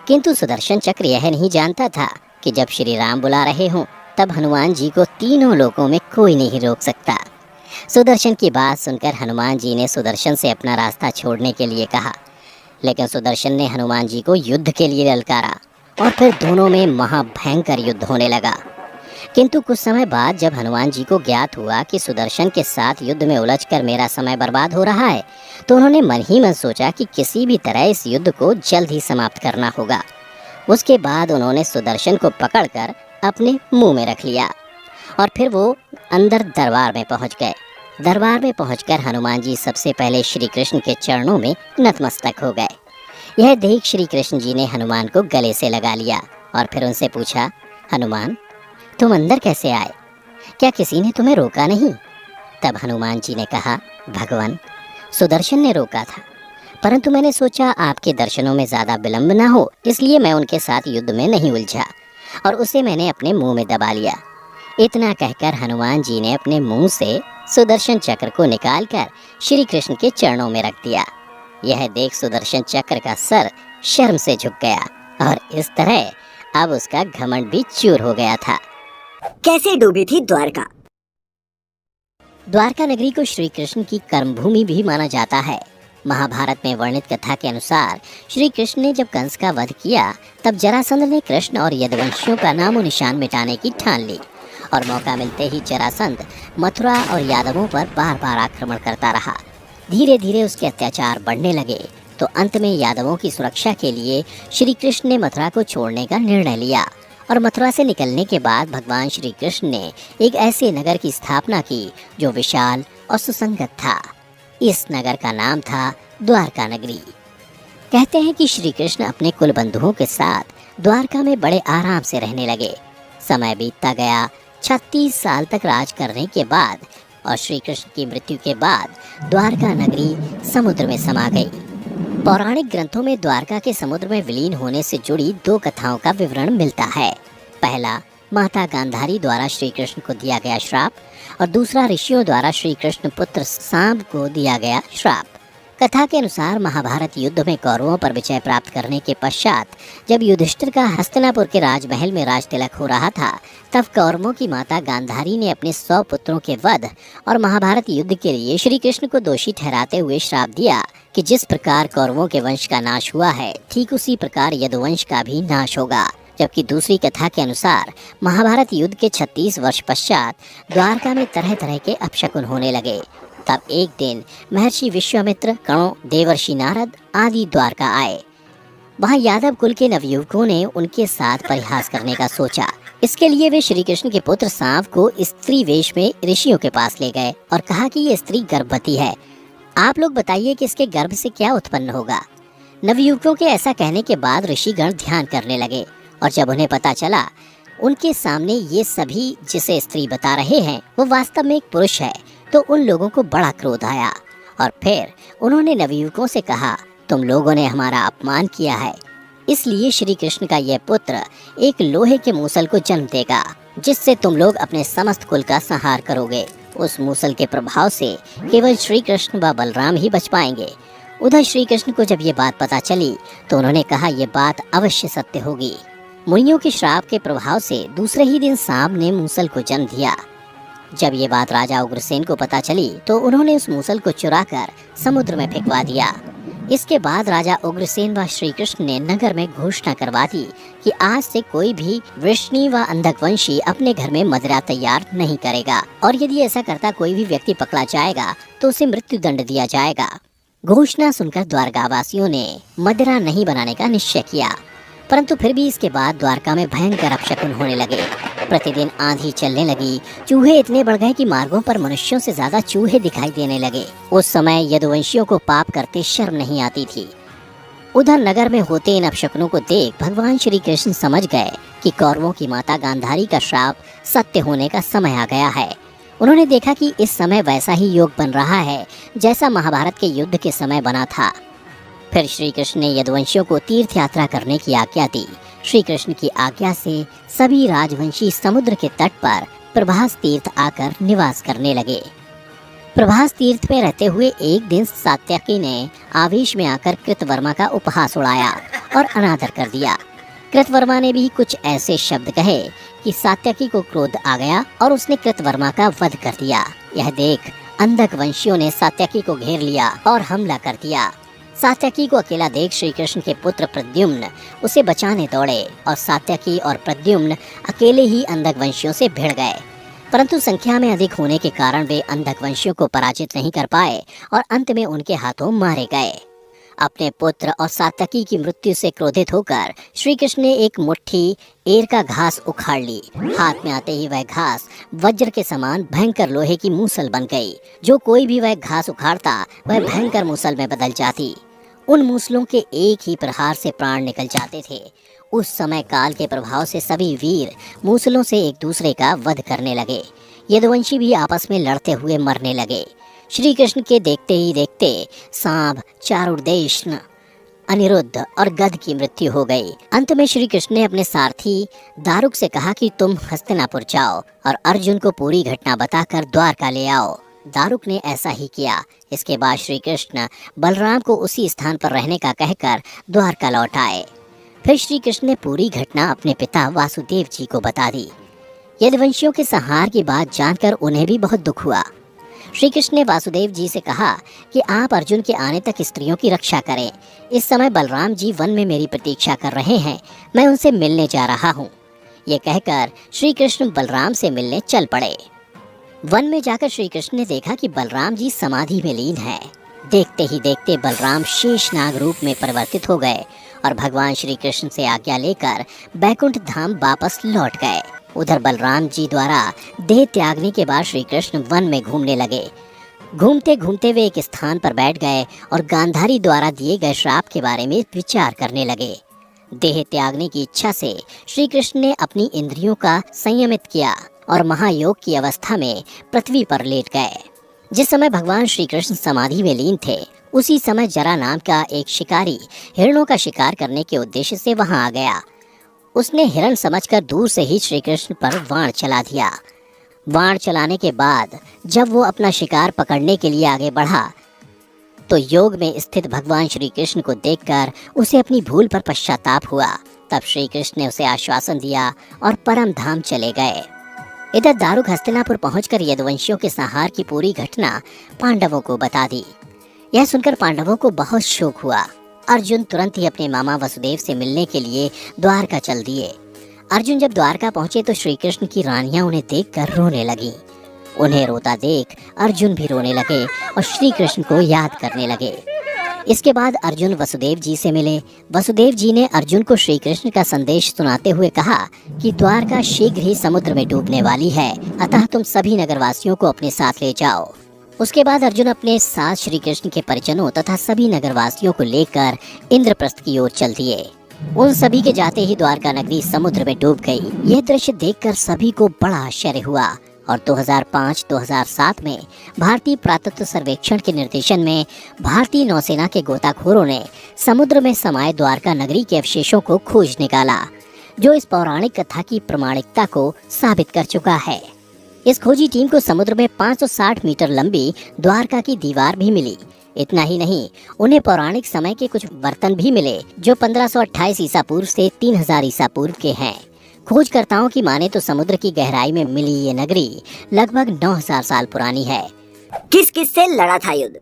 किंतु सुदर्शन चक्र यह नहीं जानता था कि जब श्री राम बुला रहे हों तब हनुमान जी को तीनों लोकों में कोई नहीं रोक सकता। सुदर्शन की बात सुनकर हनुमान जी ने सुदर्शन से अपना रास्ता छोड़ने के लिए कहा, लेकिन सुदर्शन ने हनुमान जी को युद्ध के लिए ललकारा और फिर दोनों में महाभयंकर युद्ध होने लगा। किंतु कुछ समय बाद जब हनुमान जी को ज्ञात हुआ कि सुदर्शन के साथ युद्ध में उलझकर मेरा समय बर्बाद हो रहा है, तो उन्होंने मन ही मन सोचा कि किसी भी तरह इस युद्ध को जल्द ही समाप्त करना होगा। उसके बाद उन्होंने सुदर्शन को पकड़कर अपने मुंह में रख लिया और फिर वो अंदर दरबार में पहुंच गए। दरबार में पहुंचकर हनुमान जी सबसे पहले श्री कृष्ण के चरणों में नतमस्तक हो गए। यह देख श्री कृष्ण जी ने हनुमान को गले से लगा लिया और फिर उनसे पूछा, हनुमान तुम अंदर कैसे आए? क्या किसी ने तुम्हें रोका नहीं? तब हनुमान जी ने कहा, भगवान सुदर्शन ने रोका था, परंतु मैंने सोचा आपके दर्शनों में ज़्यादा विलंब ना हो, इसलिए मैं उनके साथ युद्ध में नहीं उलझा और उसे मैंने अपने मुंह में दबा लिया। इतना कहकर हनुमान जी ने अपने मुंह से सुदर्शन चक्र को निकालकर श्री कृष्ण के चरणों में रख दिया। यह देख सुदर्शन चक्र का सर शर्म से झुक गया और इस तरह अब उसका घमंड भी चूर हो गया था। कैसे डूबी थी द्वारका? द्वारका नगरी को श्री कृष्ण की कर्मभूमि भी माना जाता है। महाभारत में वर्णित कथा के अनुसार श्री कृष्ण ने जब कंस का वध किया तब जरासंध ने कृष्ण और यदुवंशियों का नामो निशान मिटाने की ठान ली और मौका मिलते ही जरासंध मथुरा और यादवों पर बार बार आक्रमण करता रहा। धीरे धीरे उसके अत्याचार बढ़ने लगे तो अंत में यादवों की सुरक्षा के लिए श्री कृष्ण ने मथुरा को छोड़ने का निर्णय लिया और मथुरा से निकलने के बाद भगवान श्री कृष्ण ने एक ऐसे नगर की स्थापना की जो विशाल और सुसंगत था। इस नगर का नाम था द्वारका नगरी। कहते हैं कि श्री कृष्ण अपने कुल बंधुओं के साथ द्वारका में बड़े आराम से रहने लगे। समय बीतता गया। 36 साल तक राज करने के बाद और श्री कृष्ण की मृत्यु के बाद द्वारका नगरी समुद्र में समा गई। पौराणिक ग्रंथों में द्वारका के समुद्र में विलीन होने से जुड़ी 2 कथाओं का विवरण मिलता है। पहला माता गांधारी द्वारा श्री कृष्ण को दिया गया श्राप और दूसरा ऋषियों द्वारा श्री कृष्ण पुत्र सांब को दिया गया श्राप। कथा के अनुसार महाभारत युद्ध में कौरवों पर विजय प्राप्त करने के पश्चात जब युधिष्ठिर का हस्तिनापुर के राजमहल में राज तिलक हो रहा था, तब कौरवों की माता गांधारी ने अपने 100 पुत्रों के वध और महाभारत युद्ध के लिए श्री कृष्ण को दोषी ठहराते हुए श्राप दिया कि जिस प्रकार कौरवों के वंश का नाश हुआ है, ठीक उसी प्रकार यदुवंश का भी नाश होगा। जबकि दूसरी कथा के अनुसार महाभारत युद्ध के 36 वर्ष पश्चात द्वारका में तरह तरह के अपशकुन होने लगे। तब एक दिन महर्षि विश्वामित्र, कणों, देवर्षि नारद आदि द्वारका आए। वहां यादव कुल के नवयुवकों ने उनके साथ परिहास करने का सोचा। इसके लिए वे श्री कृष्ण के पुत्र सांव को स्त्री वेश में ऋषियों के पास ले गए और कहा कि ये स्त्री गर्भवती है, आप लोग बताइए कि इसके गर्भ से क्या उत्पन्न होगा। नवयुवकों के ऐसा कहने के बाद ऋषिगण ध्यान करने लगे और जब उन्हें पता चला उनके सामने ये सभी जिसे स्त्री बता रहे हैं वो वास्तव में एक पुरुष है, तो उन लोगों को बड़ा क्रोध आया और फिर उन्होंने नवयुवकों से कहा, तुम लोगों ने हमारा अपमान किया है, इसलिए श्री कृष्ण का यह पुत्र एक लोहे के मूसल को जन्म देगा जिससे तुम लोग अपने समस्त कुल का संहार करोगे। उस मूसल के प्रभाव से केवल श्री कृष्ण व बलराम ही बच पाएंगे। उधर श्री कृष्ण को जब ये बात पता चली तो उन्होंने कहा, यह बात अवश्य सत्य होगी। मुनियों के श्राप के प्रभाव से दूसरे ही दिन सांब ने मूसल को जन्म दिया। जब ये बात राजा उग्रसेन को पता चली तो उन्होंने उस मूसल को चुराकर समुद्र में फेंकवा दिया। इसके बाद राजा उग्रसेन व श्री कृष्ण ने नगर में घोषणा करवा दी कि आज से कोई भी वृष्णि व अंधकवंशी अपने घर में मदिरा तैयार नहीं करेगा और यदि ऐसा करता कोई भी व्यक्ति पकड़ा जाएगा तो उसे मृत्यु दंड दिया जाएगा। घोषणा सुनकर द्वारकावासियों ने मदिरा नहीं बनाने का निश्चय किया, परंतु फिर भी इसके बाद द्वारका में भयंकर अपशकुन होने लगे। प्रतिदिन आंधी चलने लगी, चूहे इतने बढ़ गए कि मार्गों पर मनुष्यों से ज्यादा चूहे दिखाई देने लगे। उस समय यदुवंशियों को पाप करते शर्म नहीं आती थी। उधर नगर में होते इन अपशकुनों को देख भगवान श्री कृष्ण समझ गए कि कौरवों की माता गांधारी का श्राप सत्य होने का समय आ गया है। उन्होंने देखा कि इस समय वैसा ही योग बन रहा है जैसा महाभारत के युद्ध के समय बना था। फिर श्री कृष्ण ने यदुवंशियों को तीर्थ यात्रा करने की आज्ञा दी। श्री कृष्ण की आज्ञा से सभी राजवंशी समुद्र के तट पर प्रभास तीर्थ आकर निवास करने लगे। प्रभास तीर्थ में रहते हुए एक दिन सात्यकी ने आवेश में आकर कृतवर्मा का उपहास उड़ाया और अनादर कर दिया। कृतवर्मा ने भी कुछ ऐसे शब्द कहे कि सात्यकी को क्रोध आ गया और उसने कृतवर्मा का वध कर दिया। यह देख अंधक वंशियों ने सात्यकी को घेर लिया और हमला कर दिया। सात्यकी को अकेला देख श्री कृष्ण के पुत्र प्रद्युम्न उसे बचाने दौड़े और सात्यकी और प्रद्युम्न अकेले ही अंधक वंशियों से भिड़ गए, परंतु संख्या में अधिक होने के कारण वे अंधक वंशियों को पराजित नहीं कर पाए और अंत में उनके हाथों मारे गए। अपने पुत्र और सात्यकी की मृत्यु से क्रोधित होकर श्री कृष्ण ने एक मुट्ठी एर का घास उखाड़ ली। हाथ में आते ही वह घास वज्र के समान भयंकर लोहे की मूसल बन गई। जो कोई भी वह घास उखाड़ता वह भयंकर मूसल में बदल जाती। उन मूसलों के एक ही प्रहार से प्राण निकल जाते थे। उस समय काल के प्रभाव से सभी वीर मूसलों से एक दूसरे का वध करने लगे। यदुवंशी भी आपस में लड़ते हुए मरने लगे। श्री कृष्ण के देखते ही देखते सांब, चारुदेशन, अनिरुद्ध और गध की मृत्यु हो गई। अंत में श्री कृष्ण ने अपने सारथी दारुक से कहा कि तुम हस्तिनापुर जाओ और अर्जुन को पूरी घटना बताकर द्वारका ले आओ। दारुक ने ऐसा ही किया। इसके बाद श्री कृष्ण बलराम को उसी स्थान पर रहने का कहकर द्वारका लौट आए। फिर श्री कृष्ण ने पूरी घटना अपने पिता वासुदेव जी को बता दी। यदुवंशियों के संहार की बात जानकर उन्हें भी बहुत दुख हुआ। श्री कृष्ण ने वासुदेव जी से कहा कि आप अर्जुन के आने तक स्त्रियों की रक्षा करें। इस समय बलराम जी वन में मेरी प्रतीक्षा कर रहे हैं, मैं उनसे मिलने जा रहा हूँ। ये कहकर श्री कृष्ण बलराम से मिलने चल पड़े। वन में जाकर श्री कृष्ण ने देखा कि बलराम जी समाधि में लीन है। देखते ही देखते बलराम शेषनाग रूप में परिवर्तित हो गए और भगवान श्री कृष्ण से आज्ञा लेकर बैकुंठ धाम वापस लौट गए। उधर बलराम जी द्वारा देह त्यागने के बाद श्री कृष्ण वन में घूमने लगे। घूमते घूमते वे एक स्थान पर बैठ गए और गांधारी द्वारा दिए गए श्राप के बारे में विचार करने लगे। देह त्यागने की इच्छा से श्री कृष्ण ने अपनी इंद्रियों का संयमित किया और महायोग की अवस्था में पृथ्वी पर लेट गए। जिस समय भगवान श्री कृष्ण समाधि में लीन थे, उसी समय जरा नाम का एक शिकारी हिरणों का शिकार करने के उद्देश्य से वहां आ गया। उसने हिरण समझकर दूर से ही श्री कृष्ण पर वाण चला दिया। वाण चलाने के बाद जब वो अपना शिकार पकड़ने के लिए आगे बढ़ा तो योग में स्थित भगवान श्री कृष्ण को देखकर उसे अपनी भूल पर पश्चाताप हुआ। तब श्री कृष्ण ने उसे आश्वासन दिया और परम धाम चले गए। इधर दारुक हस्तिनापुर पहुंचकर यदुवंशियों के संहार की पूरी घटना पांडवों को बता दी। यह सुनकर पांडवों को बहुत शोक हुआ। अर्जुन तुरंत ही अपने मामा वसुदेव से मिलने के लिए द्वारका चल दिए। अर्जुन जब द्वारका पहुंचे तो श्री कृष्ण की रानियां उन्हें देखकर रोने लगीं। उन्हें रोता देख अर्जुन भी रोने लगे और श्री कृष्ण को याद करने लगे। इसके बाद अर्जुन वसुदेव जी से मिले। वसुदेव जी ने अर्जुन को श्री कृष्ण का संदेश सुनाते हुए कहा कि द्वारका शीघ्र ही समुद्र में डूबने वाली है, अतः तुम सभी नगरवासियों को अपने साथ ले जाओ। उसके बाद अर्जुन अपने साथ श्री कृष्ण के परिजनों तथा सभी नगरवासियों को लेकर इंद्रप्रस्थ की ओर चल दिए। उन सभी के जाते ही द्वारका नगरी समुद्र में डूब गई। यह दृश्य देखकर सभी को बड़ा आश्चर्य हुआ और 2005-2007 में भारतीय पुरातत्व सर्वेक्षण के निर्देशन में भारतीय नौसेना के गोताखोरों ने समुद्र में समाये द्वारका नगरी के अवशेषों को खोज निकाला, जो इस पौराणिक कथा की प्रामाणिकता को साबित कर चुका है। इस खोजी टीम को समुद्र में 560 मीटर लंबी द्वारका की दीवार भी मिली। इतना ही नहीं, उन्हें पौराणिक समय के कुछ बर्तन भी मिले जो 1528 ईसा पूर्व से 3000 ईसा पूर्व के हैं। खोजकर्ताओं की माने तो समुद्र की गहराई में मिली ये नगरी लगभग 9000 साल पुरानी है। किस किस से लड़ा था युद्ध?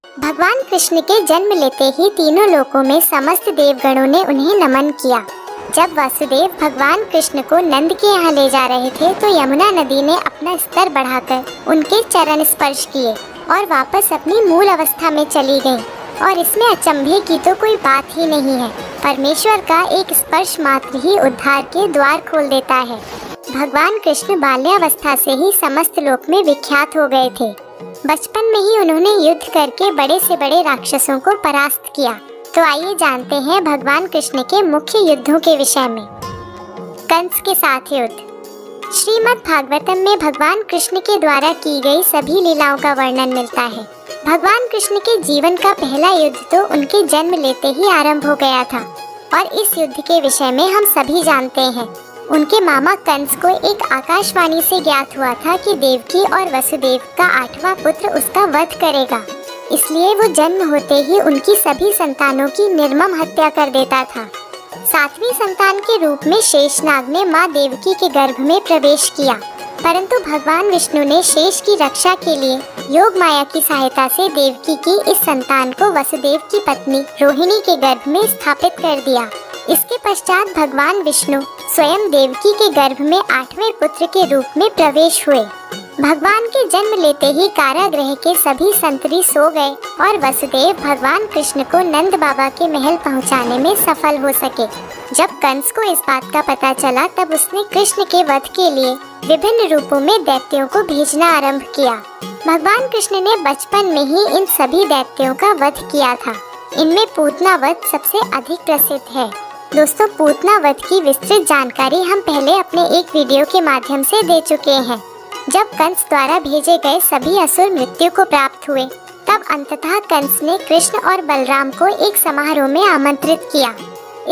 भगवान कृष्ण के जन्म लेते ही तीनों लोकों में समस्त देवगणों ने उन्हें नमन किया। जब वासुदेव भगवान कृष्ण को नंद के यहाँ ले जा रहे थे तो यमुना नदी ने अपना स्तर बढ़ाकर उनके चरण स्पर्श किए और वापस अपनी मूल अवस्था में चली गई। और इसमें अचंभे की तो कोई बात ही नहीं है। परमेश्वर का एक स्पर्श मात्र ही उद्धार के द्वार खोल देता है। भगवान कृष्ण बाल्यावस्था से ही समस्त लोक में विख्यात हो गए थे। बचपन में ही उन्होंने युद्ध करके बड़े से बड़े राक्षसों को परास्त किया। तो आइए जानते हैं भगवान कृष्ण के मुख्य युद्धों के विषय में। कंस के साथ युद्ध। श्रीमद् भागवतम में भगवान कृष्ण के द्वारा की गई सभी लीलाओं का वर्णन मिलता है। भगवान कृष्ण के जीवन का पहला युद्ध तो उनके जन्म लेते ही आरंभ हो गया था और इस युद्ध के विषय में हम सभी जानते हैं। उनके मामा कंस को एक आकाशवाणी से ज्ञात हुआ था कि देवकी और वसुदेव का 8वां पुत्र उसका वध करेगा। इसलिए वो जन्म होते ही उनकी सभी संतानों की निर्मम हत्या कर देता था। सातवीं संतान के रूप में शेषनाग ने माँ देवकी के गर्भ में प्रवेश किया, परंतु भगवान विष्णु ने शेष की रक्षा के लिए योग माया की सहायता से देवकी की इस संतान को वसुदेव की पत्नी रोहिणी के गर्भ में स्थापित कर दिया। इसके पश्चात भगवान विष्णु स्वयं देवकी के गर्भ में 8वें पुत्र के रूप में प्रवेश हुए। भगवान के जन्म लेते ही कारागृह के सभी संतरी सो गए और वसुदेव भगवान कृष्ण को नंद बाबा के महल पहुंचाने में सफल हो सके। जब कंस को इस बात का पता चला तब उसने कृष्ण के वध के लिए विभिन्न रूपों में दैत्यों को भेजना आरंभ किया। भगवान कृष्ण ने बचपन में ही इन सभी दैत्यों का वध किया था। इनमें पूतना वध सबसे अधिक प्रसिद्ध है। दोस्तों, पूतना वध की विस्तृत जानकारी हम पहले अपने एक वीडियो के माध्यम से दे चुके हैं। जब कंस द्वारा भेजे गए सभी असुर मृत्यु को प्राप्त हुए, तब अंततः कंस ने कृष्ण और बलराम को एक समारोह में आमंत्रित किया।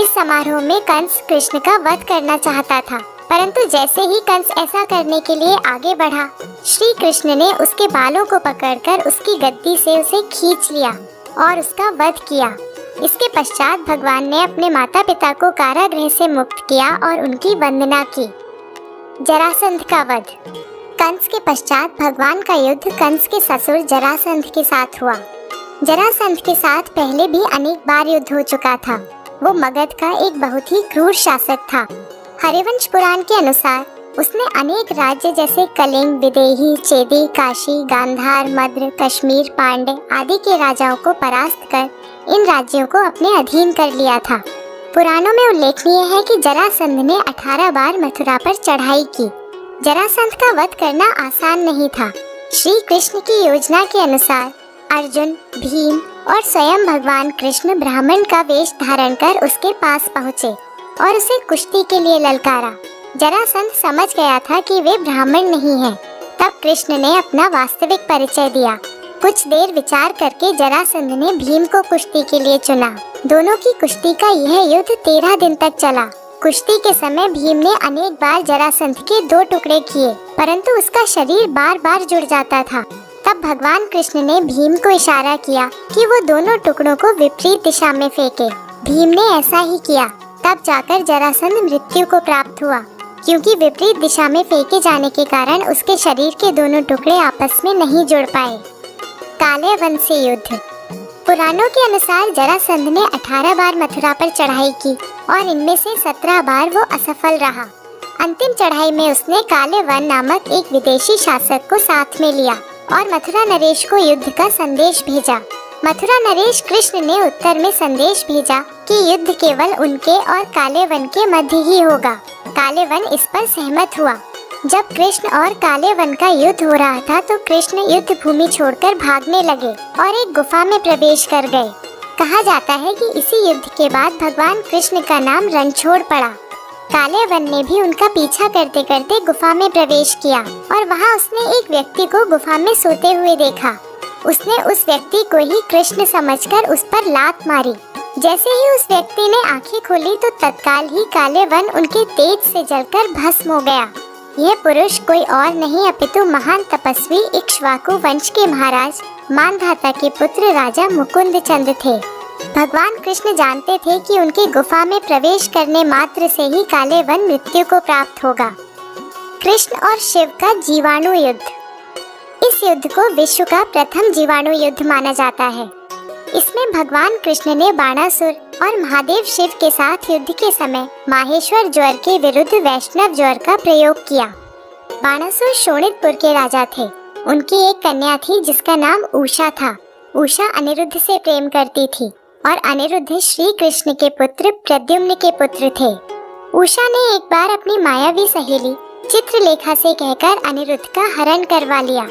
इस समारोह में कंस कृष्ण का वध करना चाहता था, परंतु जैसे ही कंस ऐसा करने के लिए आगे बढ़ा, श्री कृष्ण ने उसके बालों को पकड़कर उसकी गद्दी से उसे खींच लिया और उसका वध किया। इसके पश्चात भगवान ने अपने माता पिता को कारागृह से मुक्त किया और उनकी वंदना की। जरासंध का वध। कंस के पश्चात भगवान का युद्ध कंस के ससुर जरासंध के साथ हुआ। जरासंध के साथ पहले भी अनेक बार युद्ध हो चुका था। वो मगध का एक बहुत ही क्रूर शासक था। हरिवंश पुराण के अनुसार उसने अनेक राज्य जैसे कलिंग, विदेही, चेदी, काशी, गांधार, मद्र, कश्मीर, पांड्य आदि के राजाओं को परास्त कर इन राज्यों को अपने अधीन कर लिया था। पुराणों में उल्लेखनीय है कि जरासंध ने 18 बार मथुरा पर चढ़ाई की। जरासंध का वध करना आसान नहीं था। श्री कृष्ण की योजना के अनुसार अर्जुन, भीम और स्वयं भगवान कृष्ण ब्राह्मण का वेश धारण कर उसके पास पहुँचे और उसे कुश्ती के लिए ललकारा। जरासंध समझ गया था कि वे ब्राह्मण नहीं हैं। तब कृष्ण ने अपना वास्तविक परिचय दिया। कुछ देर विचार करके जरासंध ने भीम को कुश्ती के लिए चुना। दोनों की कुश्ती का यह युद्ध 13 दिन तक चला। कुश्ती के समय भीम ने अनेक बार जरासंध के 2 टुकड़े किए, परंतु उसका शरीर बार बार जुड़ जाता था। तब भगवान कृष्ण ने भीम को इशारा किया कि वो दोनों टुकड़ों को विपरीत दिशा में फेंके। भीम ने ऐसा ही किया। तब जाकर जरासंध मृत्यु को प्राप्त हुआ, क्योंकि विपरीत दिशा में फेंके जाने के कारण उसके शरीर के दोनों टुकड़े आपस में नहीं जुड़ पाए। काले वन से युद्ध। पुराणों के अनुसार जरासंध ने 18 बार मथुरा पर चढ़ाई की और इनमें से 17 बार वो असफल रहा। अंतिम चढ़ाई में उसने काले वन नामक एक विदेशी शासक को साथ में लिया और मथुरा नरेश को युद्ध का संदेश भेजा। मथुरा नरेश कृष्ण ने उत्तर में संदेश भेजा कि युद्ध केवल उनके और काले वन के मध्य ही होगा। काले वन इस पर सहमत हुआ। जब कृष्ण और काले वन का युद्ध हो रहा था तो कृष्ण युद्ध भूमि छोड़कर भागने लगे और एक गुफा में प्रवेश कर गए। कहा जाता है कि इसी युद्ध के बाद भगवान कृष्ण का नाम रणछोड़ पड़ा। काले वन ने भी उनका पीछा करते करते गुफा में प्रवेश किया और वहां उसने एक व्यक्ति को गुफा में सोते हुए देखा। उसने उस व्यक्ति को ही कृष्ण समझकर उस पर लात मारी। जैसे ही उस व्यक्ति ने आंखें खोली तो तत्काल ही काले वन उनके तेज से जलकर भस्म हो गया। यह पुरुष कोई और नहीं अपितु महान तपस्वी इक्ष्वाकु वंश के महाराज मानधाता के पुत्र राजा मुकुंद चंद थे। भगवान कृष्ण जानते थे कि उनकी गुफा में प्रवेश करने मात्र से ही काले वन मृत्यु को प्राप्त होगा। कृष्ण और शिव का जीवाणु युद्ध। इस युद्ध को विश्व का प्रथम जीवाणु युद्ध माना जाता है। इसमें भगवान कृष्ण ने बाणासुर और महादेव शिव के साथ युद्ध के समय माहेश्वर ज्वर के विरुद्ध वैष्णव ज्वर का प्रयोग किया। बाणासुर शोणितपुर के राजा थे। उनकी एक कन्या थी जिसका नाम उषा था। उषा अनिरुद्ध से प्रेम करती थी और अनिरुद्ध श्री कृष्ण के पुत्र प्रद्युम्न के पुत्र थे। उषा ने एक बार अपनी मायावी सहेली चित्रलेखा से कहकर अनिरुद्ध का हरण करवा लिया।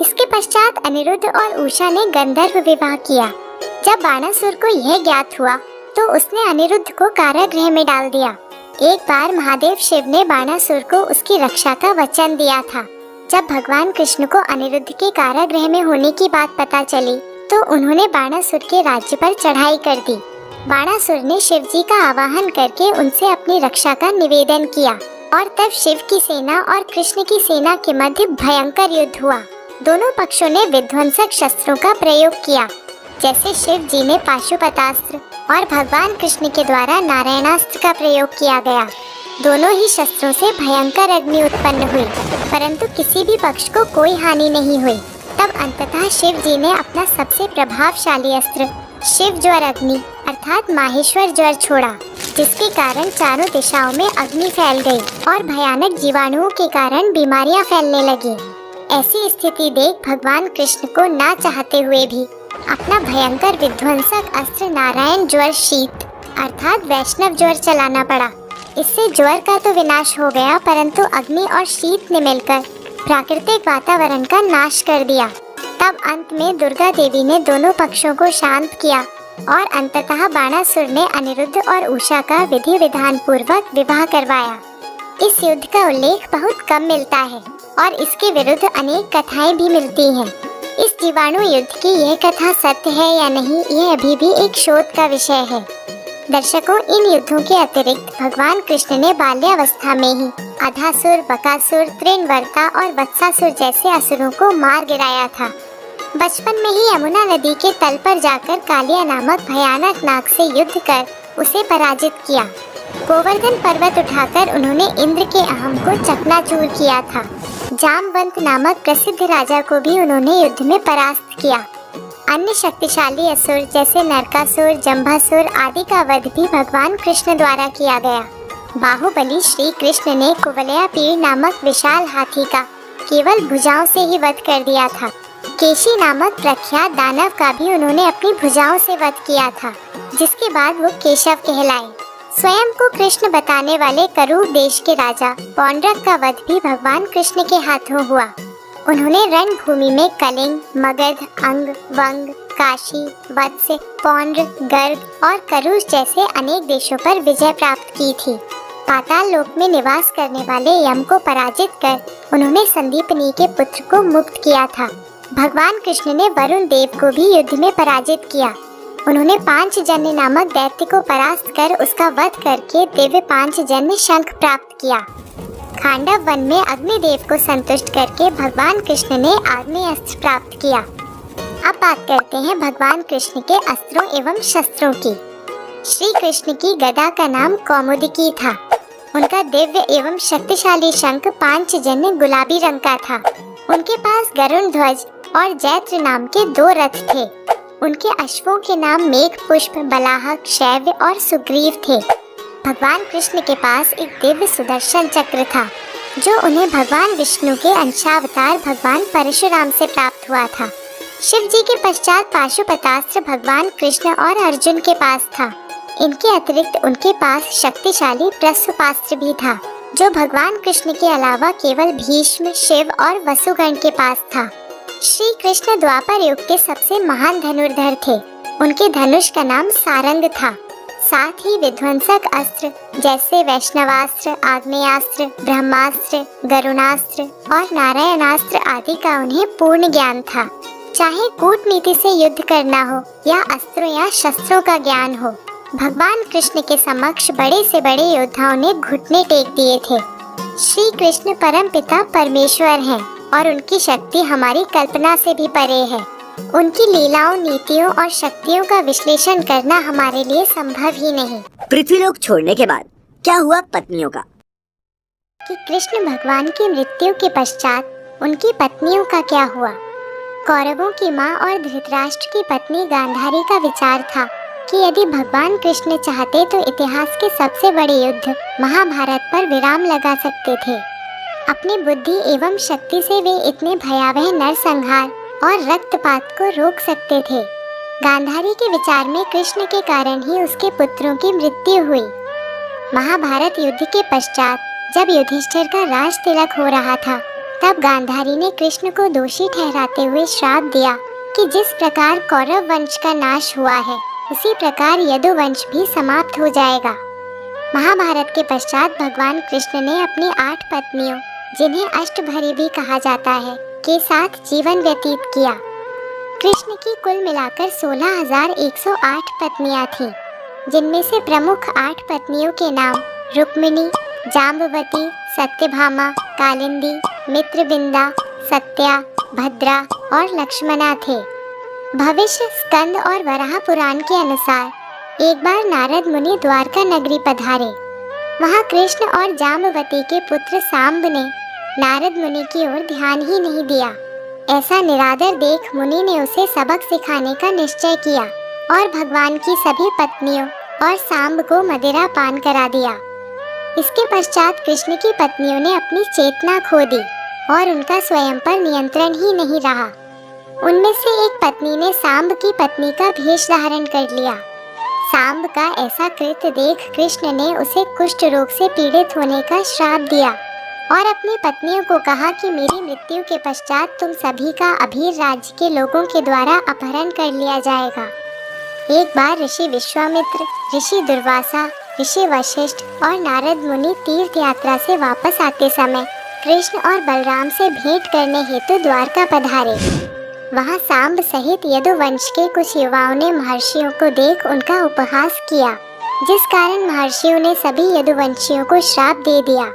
इसके पश्चात अनिरुद्ध और उषा ने गंधर्व विवाह किया। जब बाणासुर को यह ज्ञात हुआ तो उसने अनिरुद्ध को कारागृह में डाल दिया। एक बार महादेव शिव ने बाणासुर को उसकी रक्षा का वचन दिया था। जब भगवान कृष्ण को अनिरुद्ध के कारागृह में होने की बात पता चली तो उन्होंने बाणासुर के राज्य पर चढ़ाई कर दी। बाणासुर ने शिव जी का आवाहन करके उनसे अपनी रक्षा का निवेदन किया और तब शिव की सेना और कृष्ण की सेना के मध्य भयंकर युद्ध हुआ। दोनों पक्षों ने विध्वंसक शस्त्रों का प्रयोग किया, जैसे शिव जी ने पाशुपतास्त्र और भगवान कृष्ण के द्वारा नारायणास्त्र का प्रयोग किया गया। दोनों ही शस्त्रों से भयंकर अग्नि उत्पन्न हुई, परंतु किसी भी पक्ष को कोई हानि नहीं हुई। तब अंततः शिव जी ने अपना सबसे प्रभावशाली अस्त्र शिव ज्वर अग्नि अर्थात माहेश्वर ज्वर छोड़ा, जिसके कारण चारों दिशाओं में अग्नि फैल गई और भयानक जीवाणुओं के कारण बीमारियां फैलने लगी। ऐसी स्थिति देख भगवान कृष्ण को ना चाहते हुए भी अपना भयंकर विध्वंसक अस्त्र नारायण ज्वर शीत अर्थात वैष्णव ज्वर चलाना पड़ा। इससे ज्वर का तो विनाश हो गया, परंतु अग्नि और शीत ने मिलकर प्राकृतिक वातावरण का नाश कर दिया। तब अंत में दुर्गा देवी ने दोनों पक्षों को शांत किया और अंततः बाणासुर ने अनिरुद्ध और उषा का विधि विधान पूर्वक विवाह करवाया। इस युद्ध का उल्लेख बहुत कम मिलता है और इसके विरुद्ध अनेक कथाएं भी मिलती हैं। इस जीवाणु युद्ध की यह कथा सत्य है या नहीं, यह अभी भी एक शोध का विषय है। दर्शकों, इन युद्धों के अतिरिक्त भगवान कृष्ण ने बाल्यावस्था में ही अधासुर, बकासुर, तृणवर्ता और वत्सासुर जैसे असुरों को मार गिराया था। बचपन में ही यमुना नदी के तल पर जाकर कालिया नामक भयानक नाग से युद्ध कर उसे पराजित किया। गोवर्धन पर्वत उठाकर उन्होंने इंद्र के अहम को चकनाचूर किया था। जामवंत नामक प्रसिद्ध राजा को भी उन्होंने युद्ध में परास्त किया। अन्य शक्तिशाली असुर जैसे नरकासुर, जम्भासुर आदि का वध भी भगवान कृष्ण द्वारा किया गया। बाहुबली श्री कृष्ण ने कुवलयापीड़ नामक विशाल हाथी का केवल भुजाओं से ही वध कर दिया था। केशी नामक प्रख्यात दानव का भी उन्होंने अपनी भुजाओं से वध किया था, जिसके बाद वो केशव कहलाए। स्वयं को कृष्ण बताने वाले करूर देश के राजा पौंड्रक का वध भी भगवान कृष्ण के हाथों हुआ। उन्होंने रणभूमि में कलिंग, मगध, अंग, वंग, काशी, वत्स, पौंड्र, गर्ग और करूष जैसे अनेक देशों पर विजय प्राप्त की थी। पाताल लोक में निवास करने वाले यम को पराजित कर उन्होंने संदीपनी के पुत्र को मुक्त किया था। भगवान कृष्ण ने वरुण देव को भी युद्ध में पराजित किया। उन्होंने पांचजन्य नामक दैत्य को परास्त कर उसका वध करके दिव्य पांचजन्य शंख प्राप्त किया। खांडव वन में अग्निदेव को संतुष्ट करके भगवान कृष्ण ने आग्नेयास्त्र प्राप्त किया। अब बात करते हैं भगवान कृष्ण के अस्त्रों एवं शस्त्रों की। श्री कृष्ण की गदा का नाम कौमुदकी था। उनका दिव्य एवं शक्तिशाली शंख पांचजन्य गुलाबी रंग का था। उनके पास गरुण ध्वज और जैत्र नाम के 2 रथ थे। उनके अश्वों के नाम मेघ पुष्प, बलाहक, शैव्य और सुग्रीव थे। भगवान कृष्ण के पास एक दिव्य सुदर्शन चक्र था, जो उन्हें भगवान विष्णु के अंशावतार भगवान परशुराम से प्राप्त हुआ था। शिव जी के पश्चात पाशुपतास्त्र भगवान कृष्ण और अर्जुन के पास था। इनके अतिरिक्त उनके पास शक्तिशाली प्रस्वपास्त्र भी था, जो भगवान कृष्ण के अलावा केवल भीष्म, शिव और वसुगण के पास था। श्री कृष्ण द्वापर युग के सबसे महान धनुर्धर थे। उनके धनुष का नाम सारंग था। साथ ही विध्वंसक अस्त्र जैसे वैष्णवास्त्र, आग्नेयास्त्र, ब्रह्मास्त्र, गरुणास्त्र और नारायणास्त्र आदि का उन्हें पूर्ण ज्ञान था। चाहे कूटनीति से युद्ध करना हो या अस्त्रों या शस्त्रों का ज्ञान हो, भगवान कृष्ण के समक्ष बड़े से बड़े योद्धाओं ने घुटने टेक दिए थे। श्री कृष्ण परम पिता परमेश्वर हैं और उनकी शक्ति हमारी कल्पना से भी परे है। उनकी लीलाओं, नीतियों और शक्तियों का विश्लेषण करना हमारे लिए संभव ही नहीं। पृथ्वीलोक छोड़ने के बाद क्या हुआ पत्नियों का? कि कृष्ण भगवान की मृत्यु के पश्चात उनकी पत्नियों का क्या हुआ? कौरवों की माँ और धृतराष्ट्र की पत्नी गांधारी का विचार था कि यदि भगवान कृष्ण चाहते तो इतिहास के सबसे बड़े युद्ध महाभारत पर विराम लगा सकते थे। अपनी बुद्धि एवं शक्ति से वे इतने भयावह नरसंहार और रक्तपात को रोक सकते थे। गांधारी के विचार में कृष्ण के कारण ही उसके पुत्रों की मृत्यु हुई। महाभारत युद्ध के पश्चात जब युधिष्ठिर का राज तिलक हो रहा था, तब गांधारी ने कृष्ण को दोषी ठहराते हुए श्राप दिया कि जिस प्रकार कौरव वंश का नाश हुआ है, उसी प्रकार यदुवंश भी समाप्त हो जाएगा। महाभारत के पश्चात भगवान कृष्ण ने अपनी 8 पत्नियों, जिन्हें अष्टभरी भी कहा जाता है, के साथ जीवन व्यतीत किया। कृष्ण की कुल मिलाकर 16,108 पत्नियां थीं, जिनमें से प्रमुख 8 पत्नियों के नाम रुक्मिणी, जाम्बवती, सत्यभामा, कालिंदी, मित्रविंदा, सत्या, भद्रा और लक्ष्मणा थे। भविष्य, स्कंद और वराह पुराण के अनुसार एक बार नारद मुनि द्वारका नगरी पधारे। वहाँ कृष्ण और जाम्बवती के पुत्र सांब ने नारद मुनि की ओर ध्यान ही नहीं दिया। ऐसा निरादर देख मुनि ने उसे सबक सिखाने का निश्चय किया और भगवान की सभी पत्नियों और सांब को मदिरा पान करा दिया। इसके पश्चात कृष्ण की पत्नियों ने अपनी चेतना खो दी और उनका स्वयं पर नियंत्रण ही नहीं रहा। उनमें से एक पत्नी ने सांब की पत्नी का भेष धारण कर लिया। सांब का ऐसा कृत्य देख कृष्ण ने उसे कुष्ठ रोग से पीड़ित होने का श्राप दिया और अपनी पत्नियों को कहा कि मेरी मृत्यु के पश्चात तुम सभी का अभीर राज्य के लोगों के द्वारा अपहरण कर लिया जाएगा। एक बार ऋषि विश्वामित्र, ऋषि दुर्वासा, ऋषि वशिष्ठ और नारद मुनि तीर्थ यात्रा से वापस आते समय कृष्ण और बलराम से भेंट करने हेतु द्वारका पधारे। वहाँ सांब सहित यदुवंश के कुछ युवाओं ने महर्षियों को देख उनका उपहास किया, जिस कारण महर्षियों ने सभी यदुवंशियों को श्राप दे दिया।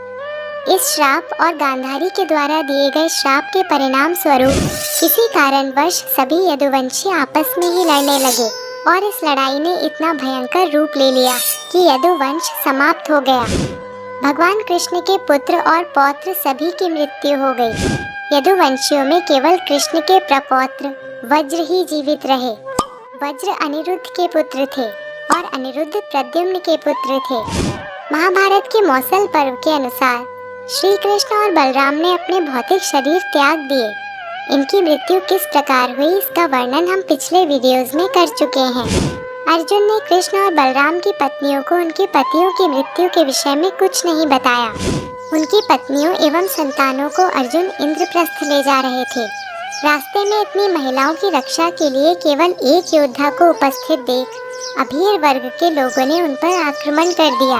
इस श्राप और गांधारी के द्वारा दिए गए श्राप के परिणाम स्वरूप किसी कारणवश सभी यदुवंशी आपस में ही लड़ने लगे और इस लड़ाई ने इतना भयंकर रूप ले लिया कि यदुवंश समाप्त हो गया। भगवान कृष्ण के पुत्र और पौत्र सभी की मृत्यु हो गई। यदुवंशियों में केवल कृष्ण के प्रपौत्र वज्र ही जीवित रहे। वज्र अनिरुद्ध के पुत्र थे और अनिरुद्ध प्रद्युम्न के पुत्र थे। महाभारत के मौसल पर्व के अनुसार श्री कृष्ण और बलराम ने अपने भौतिक शरीर त्याग दिए। इनकी मृत्यु किस प्रकार हुई इसका वर्णन हम पिछले वीडियोस में कर चुके हैं। अर्जुन ने कृष्ण और बलराम की पत्नियों को उनके पतियों की मृत्यु के विषय में कुछ नहीं बताया। उनकी पत्नियों एवं संतानों को अर्जुन इंद्रप्रस्थ ले जा रहे थे। रास्ते में इतनी महिलाओं की रक्षा के लिए केवल एक योद्धा को उपस्थित देख अभीर वर्ग के लोगों ने उन पर आक्रमण कर दिया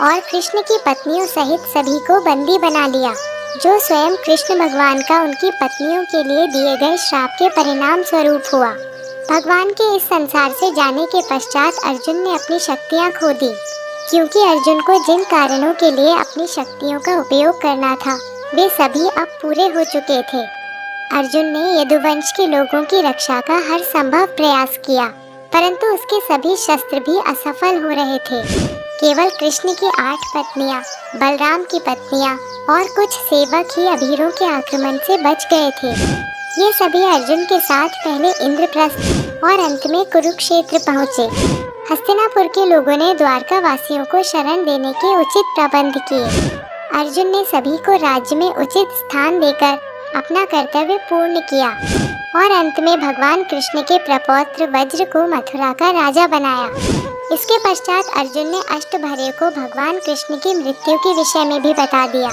और कृष्ण की पत्नियों सहित सभी को बंदी बना लिया, जो स्वयं कृष्ण भगवान का उनकी पत्नियों के लिए दिए गए श्राप के परिणाम स्वरूप हुआ। भगवान के इस संसार से जाने के पश्चात अर्जुन ने अपनी शक्तियाँ खो दी, क्योंकि अर्जुन को जिन कारणों के लिए अपनी शक्तियों का उपयोग करना था वे सभी अब पूरे हो चुके थे। अर्जुन ने यदुवंश के लोगों की रक्षा का हर संभव प्रयास किया, परंतु उसके सभी शस्त्र भी असफल हो रहे थे। केवल कृष्ण की 8 पत्नियां, बलराम की पत्नियां और कुछ सेवक ही अभीरों के आक्रमण से बच गए थे। ये सभी अर्जुन के साथ पहले इंद्रप्रस्थ और अंत में कुरुक्षेत्र पहुँचे। हस्तिनापुर के लोगों ने द्वारका वासियों को शरण देने के उचित प्रबंध किए। अर्जुन ने सभी को राज्य में उचित स्थान देकर अपना कर्तव्य पूर्ण किया और अंत में भगवान कृष्ण के प्रपौत्र वज्र को मथुरा का राजा बनाया। इसके पश्चात अर्जुन ने अष्टभर्य को भगवान कृष्ण की मृत्यु के विषय में भी बता दिया,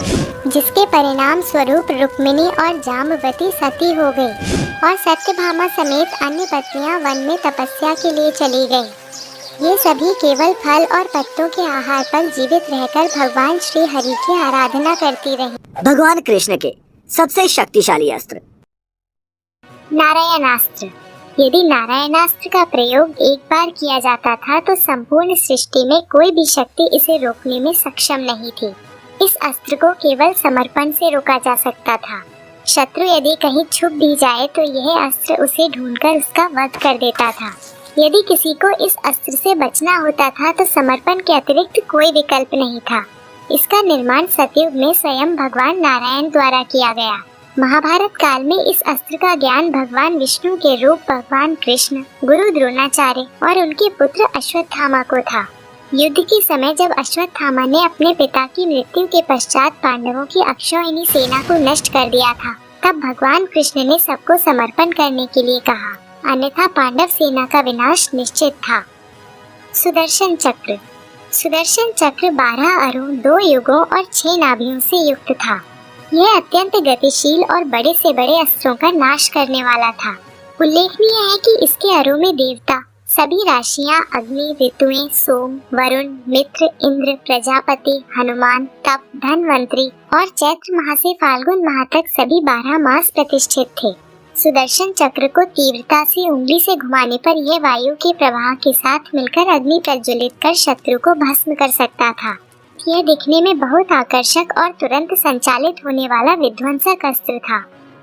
जिसके परिणाम स्वरूप रुक्मिणी और जाम्बवती सती हो गई और सत्यभामा समेत अन्य पत्नियां वन में तपस्या के लिए चली गईं। ये सभी केवल फल और पत्तों के आहार पर जीवित रहकर भगवान श्री हरि की आराधना करती रहीं। भगवान कृष्ण के सबसे शक्तिशाली अस्त्र नारायणास्त्र। यदि नारायणास्त्र का प्रयोग एक बार किया जाता था तो संपूर्ण सृष्टि में कोई भी शक्ति इसे रोकने में सक्षम नहीं थी। इस अस्त्र को केवल समर्पण से रोका जा सकता था। शत्रु यदि कहीं छुप भी जाए तो यह अस्त्र उसे ढूंढकर उसका वध कर देता था। यदि किसी को इस अस्त्र से बचना होता था तो समर्पण के अतिरिक्त कोई विकल्प नहीं था। इसका निर्माण सतयुग में स्वयं भगवान नारायण द्वारा किया गया। महाभारत काल में इस अस्त्र का ज्ञान भगवान विष्णु के रूप भगवान कृष्ण, गुरु द्रोणाचार्य और उनके पुत्र अश्वत्थामा को था। युद्ध के समय जब अश्वत्थामा ने अपने पिता की मृत्यु के पश्चात पांडवों की अक्षौहिणी सेना को नष्ट कर दिया था, तब भगवान कृष्ण ने सबको समर्पण करने के लिए कहा, अन्यथा पांडव सेना का विनाश निश्चित था। सुदर्शन चक्र। सुदर्शन चक्र 12 अरों, 2 युगों और 6 नाभियों से युक्त था। यह अत्यंत गतिशील और बड़े से बड़े अस्त्रों का नाश करने वाला था। उल्लेखनीय है कि इसके अरों में देवता, सभी राशियां, अग्नि, ऋतुएं, सोम, वरुण, मित्र, इंद्र, प्रजापति, हनुमान, तप, धनवंतरी और चैत्र माह से फाल्गुन माह तक सभी 12 मास प्रतिष्ठित थे। सुदर्शन चक्र को तीव्रता से उंगली से घुमाने पर यह वायु के प्रवाह के साथ मिलकर अग्नि प्रज्वलित कर शत्रु को भस्म कर सकता था। यह दिखने में बहुत आकर्षक और तुरंत संचालित होने वाला विध्वंसक अस्त्र था।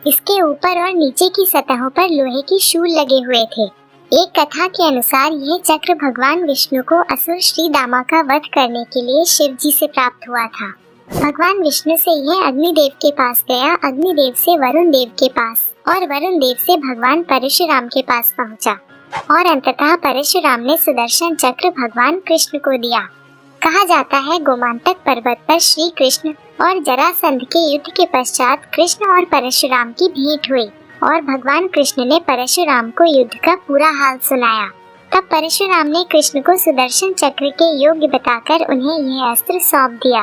इसके ऊपर और नीचे की सतहों पर लोहे की शूल लगे हुए थे। एक कथा के अनुसार यह चक्र भगवान विष्णु को असुर श्री दामा का वध करने के लिए शिव जी से प्राप्त हुआ था। भगवान विष्णु से यह अग्निदेव के पास गया, अग्निदेव से वरुण देव के पास और वरुण देव से भगवान परशुराम के पास पहुंचा और अंततः परशुराम ने सुदर्शन चक्र भगवान कृष्ण को दिया। कहा जाता है गोमांतक पर्वत पर श्री कृष्ण और जरासंध के युद्ध के पश्चात कृष्ण और परशुराम की भेंट हुई और भगवान कृष्ण ने परशुराम को युद्ध का पूरा हाल सुनाया। तब परशुराम ने कृष्ण को सुदर्शन चक्र के योग्य बताकर उन्हें यह अस्त्र सौंप दिया।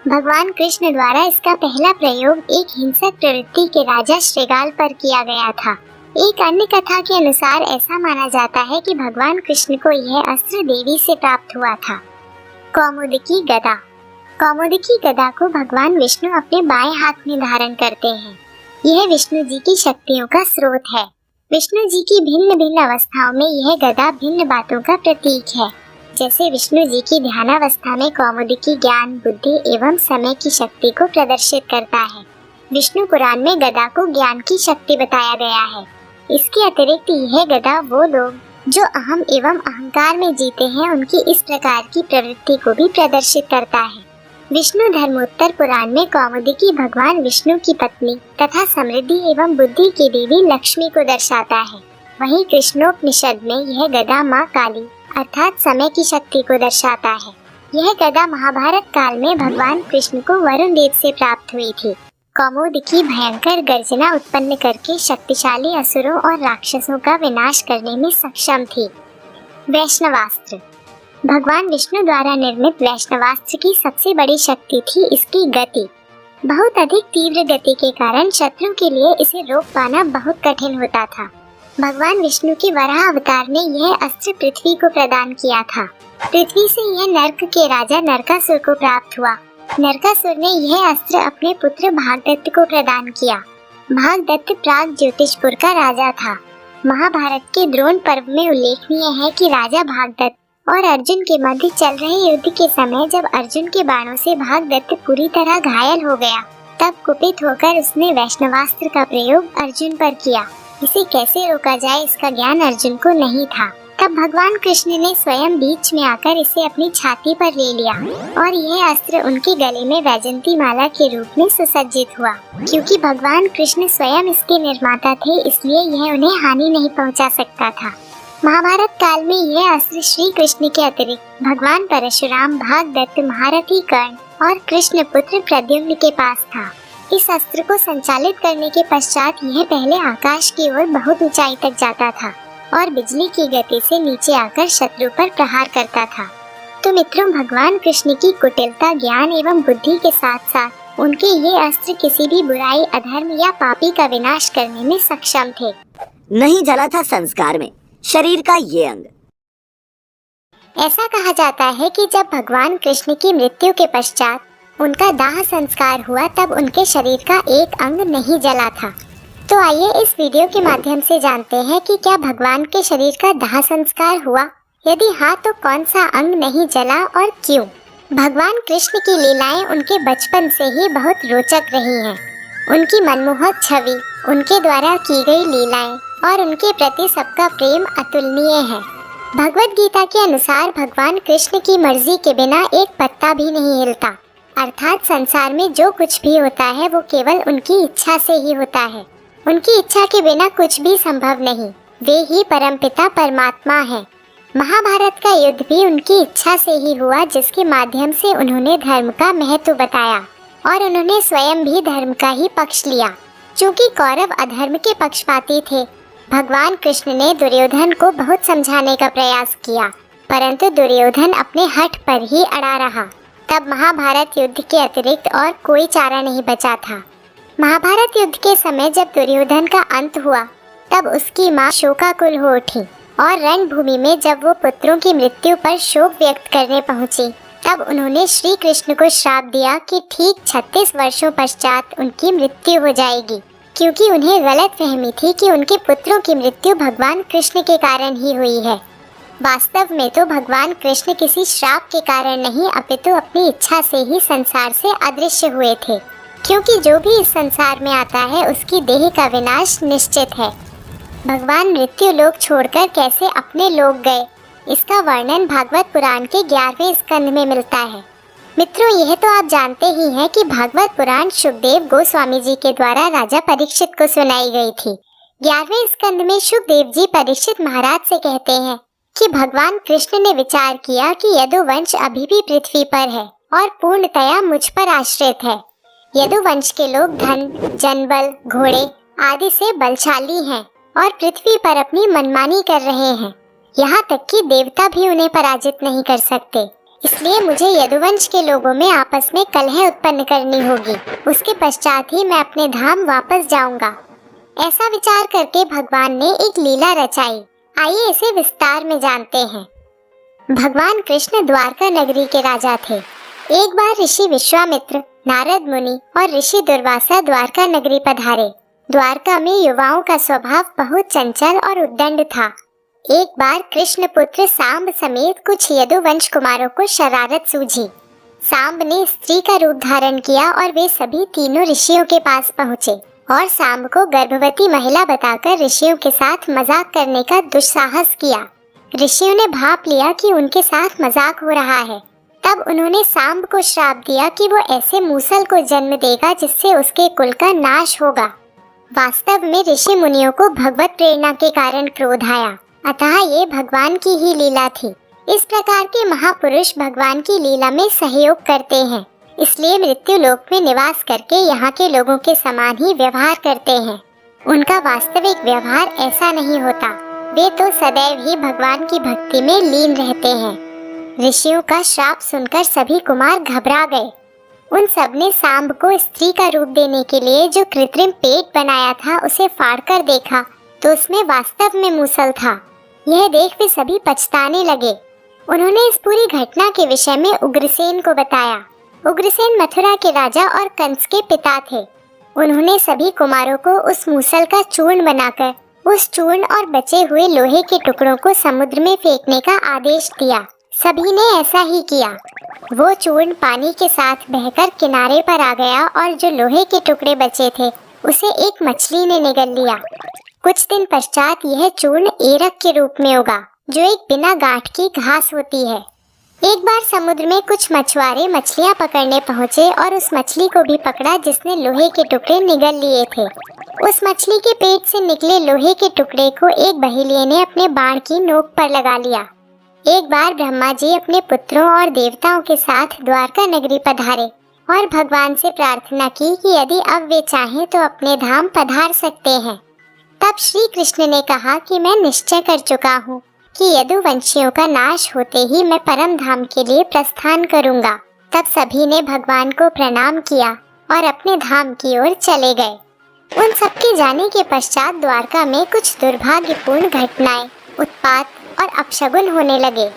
भगवान कृष्ण द्वारा इसका पहला प्रयोग एक हिंसक प्रवृत्ति के राजा श्रीगाल पर किया गया था। एक अन्य कथा के अनुसार ऐसा माना जाता है कि भगवान कृष्ण को यह अस्त्र देवी से प्राप्त हुआ था। कौमुदकी गदा। कौमुदकी गदा को भगवान विष्णु अपने बाएं हाथ में धारण करते हैं। यह विष्णु जी की शक्तियों का स्रोत है। विष्णु जी की भिन्न भिन्न अवस्थाओं में यह गदा भिन्न बातों का प्रतीक है। जैसे विष्णु जी की ध्यानावस्था में कौमुदकी ज्ञान, बुद्धि एवं समय की शक्ति को प्रदर्शित करता है। विष्णु पुराण में गदा को ज्ञान की शक्ति बताया गया है। इसके अतिरिक्त यह गदा वो लोग जो अहम एवं अहंकार में जीते हैं उनकी इस प्रकार की प्रवृत्ति को भी प्रदर्शित करता है। विष्णु धर्मोत्तर पुराण में कौमुदकी भगवान विष्णु की पत्नी तथा समृद्धि एवं बुद्धि की देवी लक्ष्मी को दर्शाता है। वहीं कृष्णोपनिषद में यह गदा माँ काली अर्थात समय की शक्ति को दर्शाता है। यह गदा महाभारत काल में भगवान कृष्ण को वरुण देव से प्राप्त हुई थी। कौमुदकी भयंकर गर्जना उत्पन्न करके शक्तिशाली असुरों और राक्षसों का विनाश करने में सक्षम थी। वैष्णवास्त्र। भगवान विष्णु द्वारा निर्मित वैष्णवास्त्र की सबसे बड़ी शक्ति थी इसकी गति। बहुत अधिक तीव्र गति के कारण शत्रु के लिए इसे रोक पाना बहुत कठिन होता था। भगवान विष्णु के वराह अवतार ने यह अस्त्र पृथ्वी को प्रदान किया था। पृथ्वी से यह नर्क के राजा नरकासुर को प्राप्त हुआ। नरकासुर ने यह अस्त्र अपने पुत्र भागदत्त को प्रदान किया। भागदत्त प्राग ज्योतिषपुर का राजा था। महाभारत के द्रोण पर्व में उल्लेखनीय है कि राजा भागदत्त और अर्जुन के मध्य चल रहे युद्ध के समय जब अर्जुन के बाणों से भागदत्त पूरी तरह घायल हो गया, तब कुपित होकर उसने वैष्णवास्त्र का प्रयोग अर्जुन पर किया। इसे कैसे रोका जाए इसका ज्ञान अर्जुन को नहीं था। तब भगवान कृष्ण ने स्वयं बीच में आकर इसे अपनी छाती पर ले लिया और यह अस्त्र उनके गले में वैजयंती माला के रूप में सुसज्जित हुआ। क्योंकि भगवान कृष्ण स्वयं इसके निर्माता थे, इसलिए यह उन्हें हानि नहीं पहुंचा सकता था। महाभारत काल में यह अस्त्र श्री कृष्ण के अतिरिक्त भगवान परशुराम, भागदत्त, महारथी कर्ण और कृष्ण पुत्र प्रद्युम्न के पास था। इस अस्त्र को संचालित करने के पश्चात यह पहले आकाश की ओर बहुत ऊंचाई तक जाता था और बिजली की गति से नीचे आकर शत्रु पर प्रहार करता था। तो मित्रों, भगवान कृष्ण की कुटिलता, ज्ञान एवं बुद्धि के साथ साथ उनके ये अस्त्र किसी भी बुराई, अधर्म या पापी का विनाश करने में सक्षम थे। नहीं जला था संस्कार में शरीर का ये अंग। ऐसा कहा जाता है कि जब भगवान कृष्ण की मृत्यु के पश्चात उनका दाह संस्कार हुआ तब उनके शरीर का एक अंग नहीं जला था। तो आइए इस वीडियो के माध्यम से जानते हैं कि क्या भगवान के शरीर का दाह संस्कार हुआ? यदि हाँ तो कौन सा अंग नहीं जला और क्यों? भगवान कृष्ण की लीलाएं उनके बचपन से ही बहुत रोचक रही हैं। उनकी मनमोहक छवि, उनके द्वारा की गई लीलाएं और उनके प्रति सबका प्रेम अतुलनीय है। भगवद गीता के अनुसार भगवान कृष्ण की मर्जी के बिना एक पत्ता भी नहीं हिलता, अर्थात संसार में जो कुछ भी होता है वो केवल उनकी इच्छा से ही होता है। उनकी इच्छा के बिना कुछ भी संभव नहीं। वे ही परमपिता परमात्मा है। महाभारत का युद्ध भी उनकी इच्छा से ही हुआ, जिसके माध्यम से उन्होंने धर्म का महत्व बताया और उन्होंने स्वयं भी धर्म का ही पक्ष लिया। चूँकि कौरव अधर्म के पक्षपाती थे, भगवान कृष्ण ने दुर्योधन को बहुत समझाने का प्रयास किया, परंतु दुर्योधन अपने हठ पर ही अड़ा रहा। तब महाभारत युद्ध के अतिरिक्त और कोई चारा नहीं बचा था। महाभारत युद्ध के समय जब दुर्योधन का अंत हुआ, तब उसकी मां शोकाकुल हो उठी और रणभूमि में जब वो पुत्रों की मृत्यु पर शोक व्यक्त करने पहुंची, तब उन्होंने श्री कृष्ण को श्राप दिया कि ठीक 36 वर्षों पश्चात उनकी मृत्यु हो जाएगी, क्योंकि उन्हें गलत फहमी थी कि उनके पुत्रों की मृत्यु भगवान कृष्ण के कारण ही हुई है। वास्तव में तो भगवान कृष्ण किसी श्राप के कारण नहीं, अपितु अपनी इच्छा से ही संसार से अदृश्य हुए थे, क्योंकि जो भी इस संसार में आता है उसकी देह का विनाश निश्चित है। भगवान मृत्यु लोक छोड़कर कैसे अपने लोक गए, इसका वर्णन भागवत पुराण के 11वें स्कंद में मिलता है। मित्रों, यह तो आप जानते ही हैं कि भागवत पुराण शुकदेव गोस्वामी जी के द्वारा राजा परीक्षित को सुनाई गई थी। 11वें स्कंद में शुकदेव जी परीक्षित महाराज से कहते हैं कि भगवान कृष्ण ने विचार किया कि यदुवंश अभी भी पृथ्वी पर है और पूर्णतया मुझ पर आश्रित है। यदुवंश के लोग धन, जनबल, घोड़े आदि से बलशाली हैं और पृथ्वी पर अपनी मनमानी कर रहे हैं। यहाँ तक कि देवता भी उन्हें पराजित नहीं कर सकते। इसलिए मुझे यदुवंश के लोगों में आपस में कलह उत्पन्न करनी होगी। उसके पश्चात ही मैं अपने धाम वापस जाऊंगा। ऐसा विचार करके भगवान ने एक लीला रचाई। आइए इसे विस्तार में जानते हैं। भगवान कृष्ण द्वारका नगरी के राजा थे। एक बार ऋषि विश्वामित्र, नारद मुनि और ऋषि दुर्वासा द्वारका नगरी पधारे। द्वारका में युवाओं का स्वभाव बहुत चंचल और उद्दंड था। एक बार कृष्ण पुत्र सांब समेत कुछ यदुवंश कुमारों को शरारत सूझी। सांब ने स्त्री का रूप धारण किया और वे सभी तीनों ऋषियों के पास पहुँचे और सांब को गर्भवती महिला बताकर ऋषियों के साथ मजाक करने का दुस्साहस किया। ऋषियों ने भाप लिया कि उनके साथ मजाक हो रहा है। तब उन्होंने सांब को श्राप दिया कि वो ऐसे मूसल को जन्म देगा जिससे उसके कुल का नाश होगा। वास्तव में ऋषि मुनियों को भगवत प्रेरणा के कारण क्रोध आया, अतः ये भगवान की ही लीला थी। इस प्रकार के महापुरुष भगवान की लीला में सहयोग करते हैं, इसलिए मृत्यु लोक में निवास करके यहाँ के लोगों के समान ही व्यवहार करते हैं। उनका वास्तविक व्यवहार ऐसा नहीं होता। वे तो सदैव ही भगवान की भक्ति में लीन रहते हैं। ऋषियों का श्राप सुनकर सभी कुमार घबरा गए। उन सब ने सांब को स्त्री का रूप देने के लिए जो कृत्रिम पेट बनाया था उसे फाड़कर देखा तो उसमें वास्तव में मूसल था। यह देख वे सभी पछताने लगे। उन्होंने इस पूरी घटना के विषय में उग्रसेन को बताया। उग्रसेन मथुरा के राजा और कंस के पिता थे। उन्होंने सभी कुमारों को उस मूसल का चूर्ण बनाकर उस चूर्ण और बचे हुए लोहे के टुकड़ों को समुद्र में फेंकने का आदेश दिया। सभी ने ऐसा ही किया। वो चूर्ण पानी के साथ बहकर किनारे पर आ गया और जो लोहे के टुकड़े बचे थे उसे एक मछली ने निगल लिया। कुछ दिन पश्चात यह चूर्ण एरक के रूप में उगा, जो एक बिना गांठ की घास होती है। एक बार समुद्र में कुछ मछुआरे मछलियां पकड़ने पहुंचे और उस मछली को भी पकड़ा जिसने लोहे के टुकड़े निगल लिए थे। उस मछली के पेट से निकले लोहे के टुकड़े को एक बहेलिये ने अपने बाण की नोक पर लगा लिया। एक बार ब्रह्मा जी अपने पुत्रों और देवताओं के साथ द्वारका नगरी पधारे और भगवान से प्रार्थना की कि यदि अब वे चाहें तो अपने धाम पधार सकते हैं। तब श्री कृष्ण ने कहा कि मैं निश्चय कर चुका हूँ कि यदुवंशियों का नाश होते ही मैं परम धाम के लिए प्रस्थान करूँगा। तब सभी ने भगवान को प्रणाम किया और अपने धाम की ओर चले गए। उन सबके जाने के पश्चात द्वारका में कुछ दुर्भाग्यपूर्ण घटनाएं, उत्पात और अपशगुन होने लगे।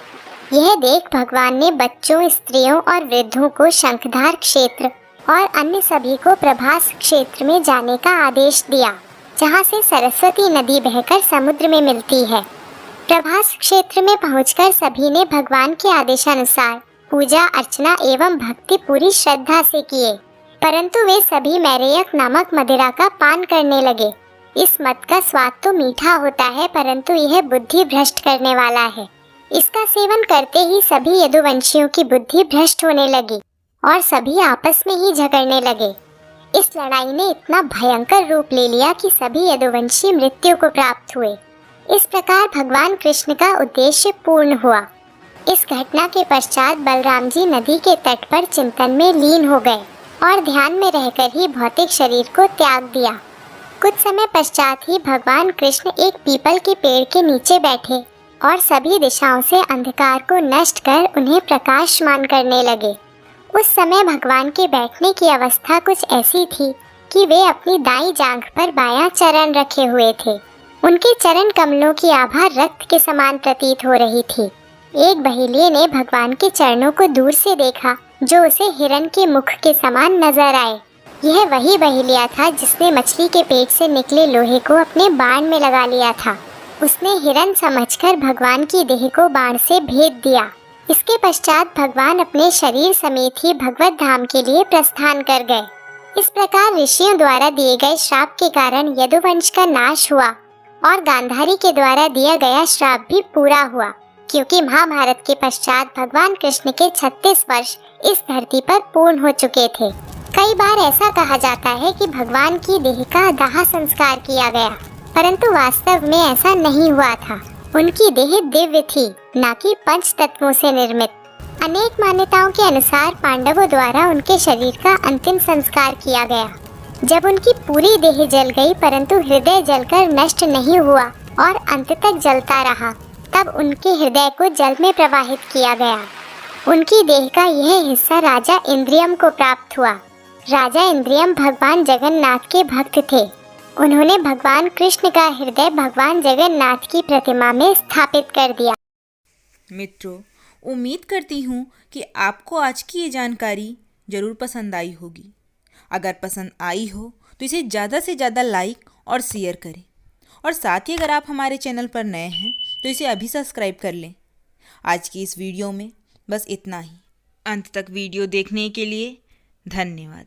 यह देख भगवान ने बच्चों, स्त्रियों और वृद्धों को शंखधार क्षेत्र और अन्य सभी को प्रभास क्षेत्र में जाने का आदेश दिया, जहाँ से सरस्वती नदी बहकर समुद्र में मिलती है। प्रभास क्षेत्र में पहुंचकर सभी ने भगवान के आदेशानुसार पूजा अर्चना एवं भक्ति पूरी श्रद्धा से किए, परंतु वे सभी मैरेयक नामक मदिरा का पान करने लगे। इस मद का स्वाद तो मीठा होता है, परंतु यह बुद्धि भ्रष्ट करने वाला है। इसका सेवन करते ही सभी यदुवंशियों की बुद्धि भ्रष्ट होने लगी और सभी आपस में ही झगड़ने लगे। इस लड़ाई ने इतना भयंकर रूप ले लिया कि सभी यदुवंशी मृत्यु को प्राप्त हुए। इस प्रकार भगवान कृष्ण का उद्देश्य पूर्ण हुआ। इस घटना के पश्चात बलराम जी नदी के तट पर चिंतन में लीन हो गए और ध्यान में रहकर ही भौतिक शरीर को त्याग दिया। कुछ समय पश्चात ही भगवान कृष्ण एक पीपल के पेड़ के नीचे बैठे और सभी दिशाओं से अंधकार को नष्ट कर उन्हें प्रकाशमान करने लगे। उस समय भगवान के बैठने की अवस्था कुछ ऐसी थी कि वे अपनी दाईं जांघ पर बायां चरण रखे हुए थे। उनके चरण कमलों की आभा रक्त के समान प्रतीत हो रही थी। एक बहेलिये ने भगवान के चरणों को दूर से देखा, जो उसे हिरण के मुख के समान नजर आए। यह वही बहेलिया था जिसने मछली के पेट से निकले लोहे को अपने बाण में लगा लिया था। उसने हिरण समझकर भगवान की देह को बाण से भेद दिया। इसके पश्चात भगवान अपने शरीर समेत ही भगवत धाम के लिए प्रस्थान कर गए। इस प्रकार ऋषियों द्वारा दिए गए श्राप के कारण यदुवंश का नाश हुआ और गांधारी के द्वारा दिया गया श्राप भी पूरा हुआ, क्योंकि महाभारत के पश्चात भगवान कृष्ण के 36 वर्ष इस धरती पर पूर्ण हो चुके थे। कई बार ऐसा कहा जाता है कि भगवान की देह का दाह संस्कार किया गया, परंतु वास्तव में ऐसा नहीं हुआ था। उनकी देह दिव्य थी, न कि पंच तत्वों से निर्मित। अनेक मान्यताओं के अनुसार पांडवों द्वारा उनके शरीर का अंतिम संस्कार किया गया। जब उनकी पूरी देह जल गई, परंतु हृदय जलकर नष्ट नहीं हुआ और अंत तक जलता रहा, तब उनके हृदय को जल में प्रवाहित किया गया। उनकी देह का यह हिस्सा राजा इंद्रियम को प्राप्त हुआ। राजा इंद्रियम भगवान जगन्नाथ के भक्त थे। उन्होंने भगवान कृष्ण का हृदय भगवान जगन्नाथ की प्रतिमा में स्थापित कर दिया। मित्रों, उम्मीद करती हूँ कि आपको आज की ये जानकारी ज़रूर पसंद आई होगी। अगर पसंद आई हो तो इसे ज़्यादा से ज़्यादा लाइक और शेयर करें, और साथ ही अगर आप हमारे चैनल पर नए हैं तो इसे अभी सब्सक्राइब कर लें। आज की इस वीडियो में बस इतना ही। अंत तक वीडियो देखने के लिए धन्यवाद।